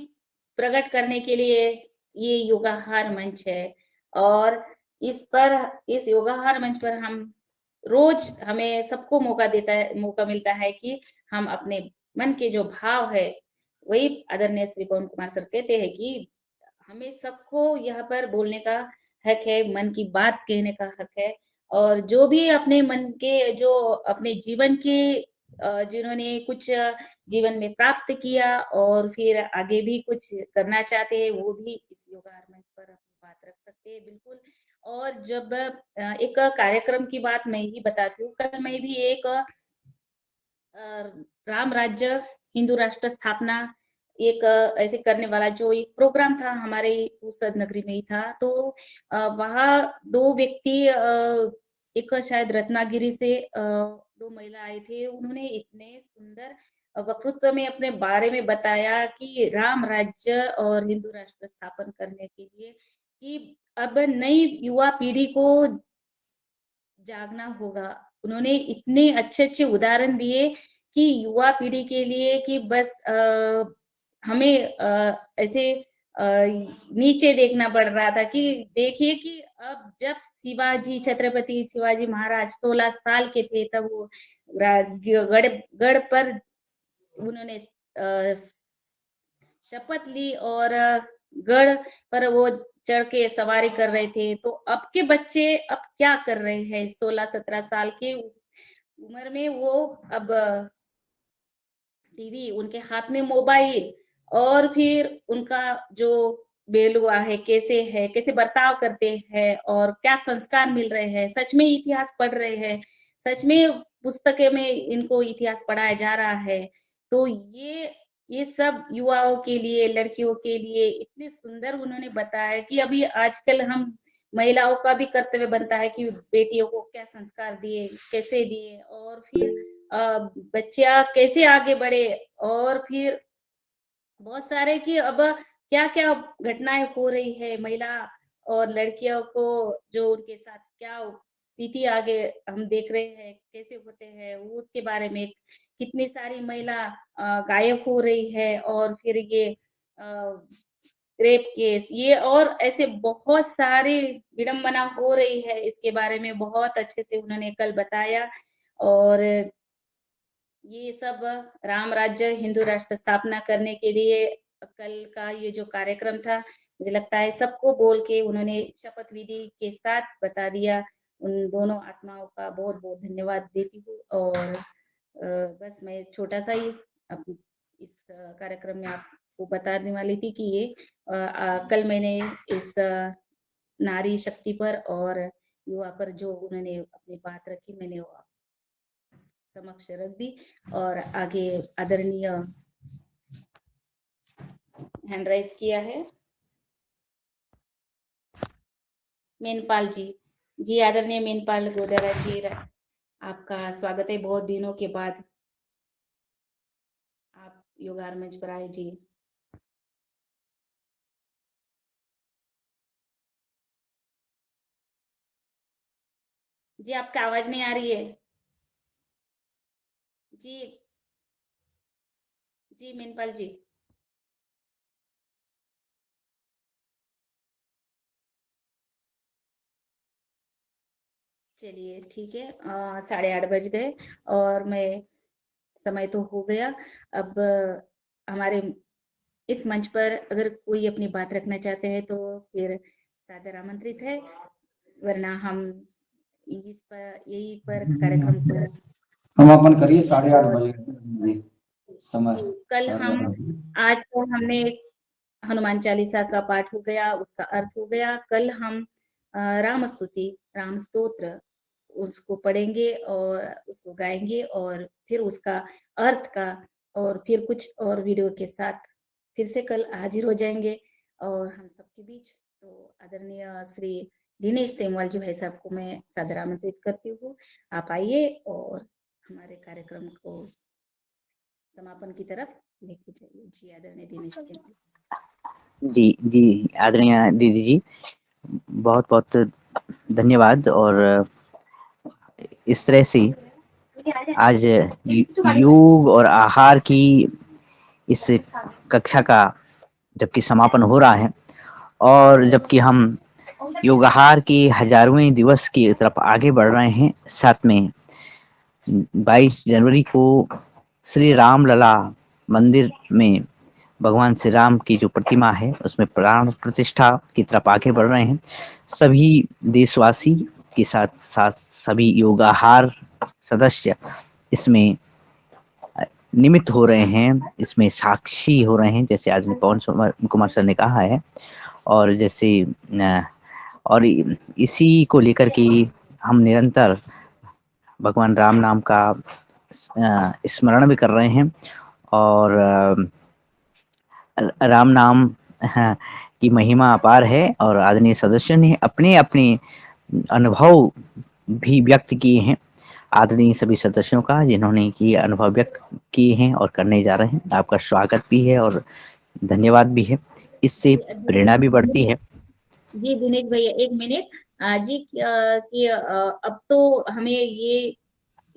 प्रकट करने के लिए ये योगाहार मंच है, और इस योगाहार मंच पर हम रोज, हमें सबको मौका मिलता है कि हम अपने मन के जो भाव है, वही आदरणीय श्री पवन कुमार सर कहते हैं कि हमें सबको यहाँ पर बोलने का हक है, मन की बात कहने का हक है। और जो भी अपने मन के, जो अपने जीवन के जिन्होंने कुछ जीवन में प्राप्त किया और फिर आगे भी कुछ करना चाहते हैं, वो भी इस योगाहार मंच पर अपनी बात रख सकते हैं, बिल्कुल। और जब एक कार्यक्रम की बात मैं ही बताती हूँ, कल मैं भी एक राम राज्य हिंदू राष्ट्र स्थापना एक ऐसे करने वाला जो एक प्रोग्राम था, हमारे उसद नगरी में ही था। तो वहाँ दो व्यक्ति, एक शायद रत्नागिरी से दो महिला आए थे। उन्होंने इतने सुंदर वक्तृत्व में अपने बारे में बताया कि राम राज्य और हिंदू राष्ट्र स्थापन करने के लिए कि अब नई युवा पीढ़ी को जागना होगा। उन्होंने इतने अच्छे अच्छे उदाहरण दिए कि युवा पीढ़ी के लिए कि बस हमें ऐसे नीचे देखना पड़ रहा था कि देखिए कि अब जब छत्रपति शिवाजी महाराज 16 साल के थे, तब वो गढ़ पर उन्होंने शपथ ली और गढ़ पर वो चढ़ के सवारी कर रहे थे। तो अब के बच्चे अब क्या कर रहे हैं? 16-17 साल के उम्र में वो अब टीवी, उनके हाथ में मोबाइल, और फिर उनका जो बेलुआ है, कैसे बर्ताव करते हैं और क्या संस्कार मिल रहे हैं, सच में इतिहास पढ़ रहे हैं, सच में पुस्तकें में इनको इतिहास पढ़ाया जा रहा है। तो ये सब युवाओं के लिए, लड़कियों के लिए इतने सुंदर उन्होंने बताया कि अभी आजकल हम महिलाओं का भी कर्तव्य बनता है कि बेटियों को क्या संस्कार दिए, कैसे दिए, और फिर बच्चा कैसे आगे बढ़े, और फिर बहुत सारे कि अब क्या-क्या घटनाएं हो रही है महिला और लड़कियों को, जो उनके साथ क्या स्थिति आगे हम देख रहे हैं कैसे होते हैं, वो उसके बारे में कितनी सारी महिला गायब हो रही है, और फिर ये रेप केस, ये और ऐसे बहुत सारी विडंबना हो रही है, इसके बारे में बहुत अच्छे से उन्होंने कल बताया। और ये सब राम राज्य हिंदू राष्ट्र स्थापना करने के लिए कल का ये जो कार्यक्रम था, मुझे लगता है सबको बोल के उन्होंने शपथ विधि के साथ बता दिया। उन दोनों आत्माओं का बहुत बहुत धन्यवाद देती हूँ। और बस मैं छोटा सा ही इस कार्यक्रम में आपको बताने वाली थी कि ये कल मैंने इस नारी शक्ति पर और युवा पर जो उन्होंने अपनी बात रखी, मैंने वो समक्ष रख दी। और आगे आदरणीय हैंड राइज किया है मेनपाल जी, आदरणीय मेनपाल गोदारा जी, आपका स्वागत है बहुत दिनों के बाद, आप योगार मंच पर आए जी। जी आपका आवाज नहीं आ रही है जी मेनपाल जी। चलिए ठीक है, 8:30 बज गए और मैं समय तो हो गया। अब हमारे इस मंच पर अगर कोई अपनी बात रखना चाहते हैं तो फिर सादर आमंत्रित है, वरना हम इस पर यही पर कार्यक्रम को हम अपन करिए 8:30 बजे समय। कल हम आज तो हमने हनुमान चालीसा का पाठ हो गया, उसका अर्थ हो गया। कल हम राम स्तुति, राम स्तोत्र उसको पढ़ेंगे और उसको गाएंगे, और फिर उसका अर्थ का और फिर कुछ और वीडियो के साथ फिर से कल हाजिर हो जाएंगे और हम सबके बीच। तो आदरणीय श्री दिनेश सेमवाल जी भाई साहब को मैं सादर आमंत्रित करती हूँ, आप आइए और हमारे कार्यक्रम को समापन की तरफ लेके जाइए। जी आदरणीय दिनेश सेमवाल जी आदरणीय दीदी जी, बहुत बहुत धन्यवाद। और इस तरह से आज योग और आहार की इस कक्षा का जबकि समापन हो रहा है, और जबकि हम योगाहार के 1000वें दिवस की तरफ आगे बढ़ रहे हैं, साथ में 22 जनवरी को श्री राम लला मंदिर में भगवान श्री राम की जो प्रतिमा है उसमें प्राण प्रतिष्ठा की तरफ आगे बढ़ रहे हैं। सभी देशवासी के साथ साथ सभी योगाहार सदस्य इसमें निमित्त हो रहे हैं, इसमें साक्षी हो रहे हैं, जैसे आज पवन कुमार सर ने कहा है। और जैसे और इसी को लेकर के हम निरंतर भगवान राम नाम का स्मरण भी कर रहे हैं, और राम नाम की महिमा अपार है। और आदरणीय सदस्यों ने अपने अपने अनुभव भी व्यक्त किए हैं, आदरणीय सभी सदस्यों का जिन्होंने ये अनुभव व्यक्त किए हैं और करने जा रहे हैं। आपका स्वागत भी है और धन्यवाद भी है, इससे प्रेरणा भी बढ़ती है। जी दिनेश भैया एक मिनट जी, कि अब तो हमें ये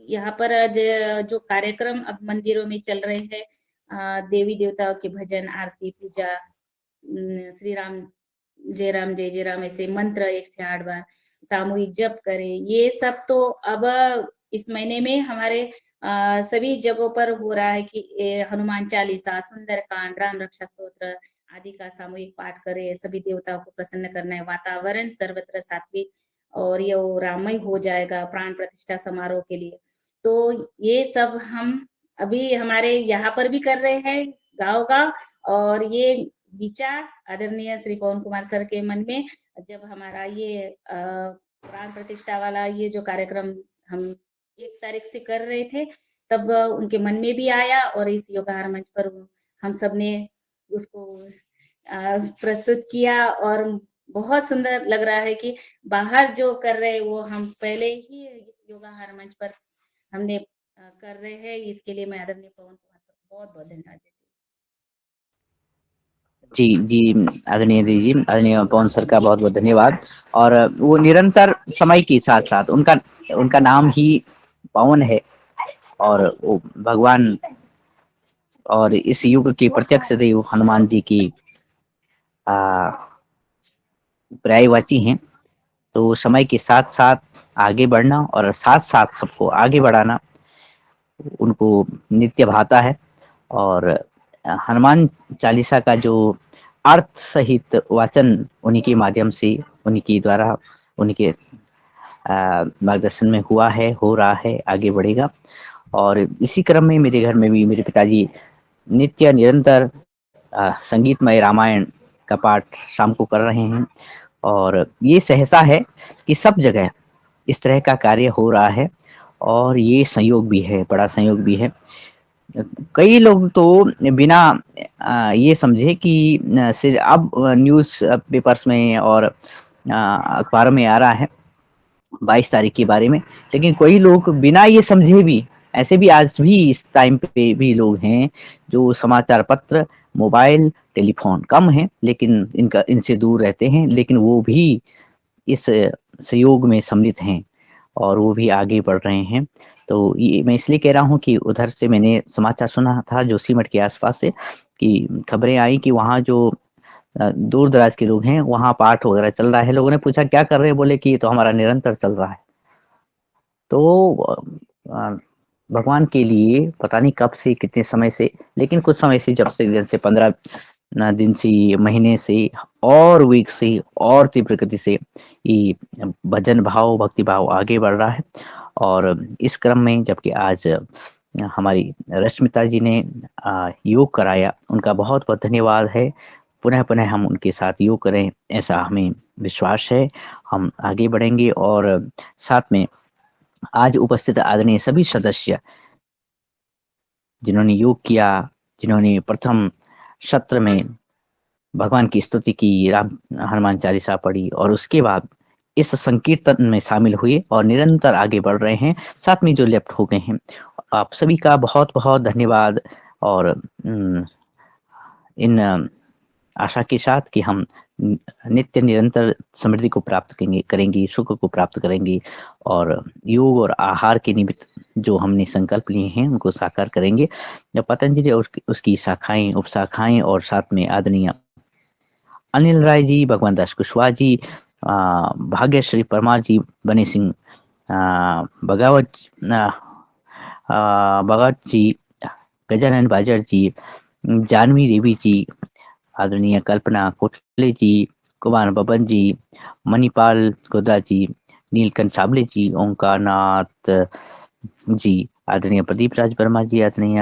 यहाँ पर जो कार्यक्रम अब मंदिरों में चल रहे हैं, देवी देवताओं के भजन, आरती, पूजा, श्री राम जय राम ऐसे मंत्र 108 बार सामूहिक जप करे, ये सब तो अब इस महीने में हमारे सभी जगहों पर हो रहा है कि हनुमान चालीसा, सुंदरकांड, राम रक्षा स्तोत्र आदि का सामूहिक पाठ करे, सभी देवताओं को प्रसन्न करना है, वातावरण सर्वत्र सात्विक और ये राममय हो जाएगा प्राण प्रतिष्ठा समारोह के लिए। तो ये सब हम अभी हमारे यहाँ पर भी कर रहे हैं गाँव, और ये विचार आदरणीय श्री पवन कुमार सर के मन में जब हमारा ये प्राण प्रतिष्ठा वाला ये जो कार्यक्रम हम 1 तारीख से कर रहे थे, तब उनके मन में भी आया और इस योगाहार मंच पर हम सब ने उसको प्रस्तुत किया और बहुत सुंदर लग रहा है कि बाहर जो कर रहे हैं वो हम पहले ही इस योगाहार मंच पर हमने कर रहे हैं। इसके लिए मैं आदरणीय पवन कुमार सर को बहुत-बहुत धन्यवाद देती हूँ। जी आदरणीय दीदी जी, आदरणीय पवन सर का बहुत बहुत धन्यवाद। और वो निरंतर समय के साथ साथ उनका नाम ही पवन है और वो भगवान और इस युग के प्रत्यक्ष देव हनुमान जी की पर्यायवाची हैं। तो समय के साथ साथ आगे बढ़ना और साथ साथ सबको आगे बढ़ाना उनको नित्य भाता है। और हनुमान चालीसा का जो अर्थ सहित वाचन उन्हीं के माध्यम से, उन्हीं के द्वारा, उन्हीं के मार्गदर्शन में हुआ है, हो रहा है, आगे बढ़ेगा। और इसी क्रम में मेरे घर में भी मेरे पिताजी नित्य निरंतर संगीतमय रामायण का पाठ शाम को कर रहे हैं। और ये सहसा है कि सब जगह इस तरह का कार्य हो रहा है और ये संयोग भी है, बड़ा संयोग भी है। कई लोग तो बिना ये समझे कि सिर्फ अब न्यूज़ पेपर्स में और अखबारों में आ रहा है 22 तारीख के बारे में, लेकिन कोई लोग बिना ये समझे भी, ऐसे भी आज भी इस टाइम पे भी लोग हैं जो समाचार पत्र, मोबाइल, टेलीफोन कम है लेकिन इनसे दूर रहते हैं, लेकिन वो भी इस सहयोग में सम्मिलित हैं और वो भी आगे बढ़ रहे हैं। तो ये मैं इसलिए कह रहा हूँ कि उधर से मैंने समाचार सुना था जोशीमठ के आसपास से कि खबरें आई कि वहाँ जो दूर दराज के लोग हैं वहाँ पाठ वगैरह चल रहा है। लोगों ने पूछा क्या कर रहे हैं, बोले कि ये तो हमारा निरंतर चल रहा है। तो भगवान के लिए पता नहीं कब से, कितने समय से, लेकिन कुछ समय से, जब से दिन से 15 दिन से, महीने से और वीक से और तीव्र गति से ये भजन भाव, भक्ति भाव आगे बढ़ रहा है। और इस क्रम में जबकि आज हमारी रश्मिता जी ने योग कराया, उनका बहुत बहुत धन्यवाद है। पुनः पुनः हम उनके साथ योग करें ऐसा हमें विश्वास है। हम आगे बढ़ेंगे और साथ में आज उपस्थित आदरणीय सभी सदस्य जिन्होंने योग किया, जिन्होंने प्रथम सत्र में भगवान की स्तुति की, हनुमान चालीसा पढ़ी और उसके बाद इस संकीर्तन में शामिल हुए और निरंतर आगे बढ़ रहे हैं, साथ में जो लेफ्ट हो गए हैं, आप सभी का बहुत बहुत धन्यवाद। और इन आशा के साथ कि हम नित्य निरंतर समृद्धि को प्राप्त करेंगे, सुख को प्राप्त करेंगे और योग और आहार के निमित्त जो हमने संकल्प लिए हैं उनको साकार करेंगे। पतंजलि और उसकी शाखाएं, उपशाखाएं और साथ में आदरणीय अनिल राय जी, भगवान दास कुशवाहा जी, भाग्यश्री परमार जी, बनी सिंह बगावत जी, गजानन बाजर जी, जानवी देवी जी, आदरणीय कल्पना कोटले जी, कुमार बबन जी, मणिपाल गोदा जी, नीलकंठ साबले जी, ओंकार नाथ जी, आदरणीय प्रदीप राज वर्मा जी, आदरणीय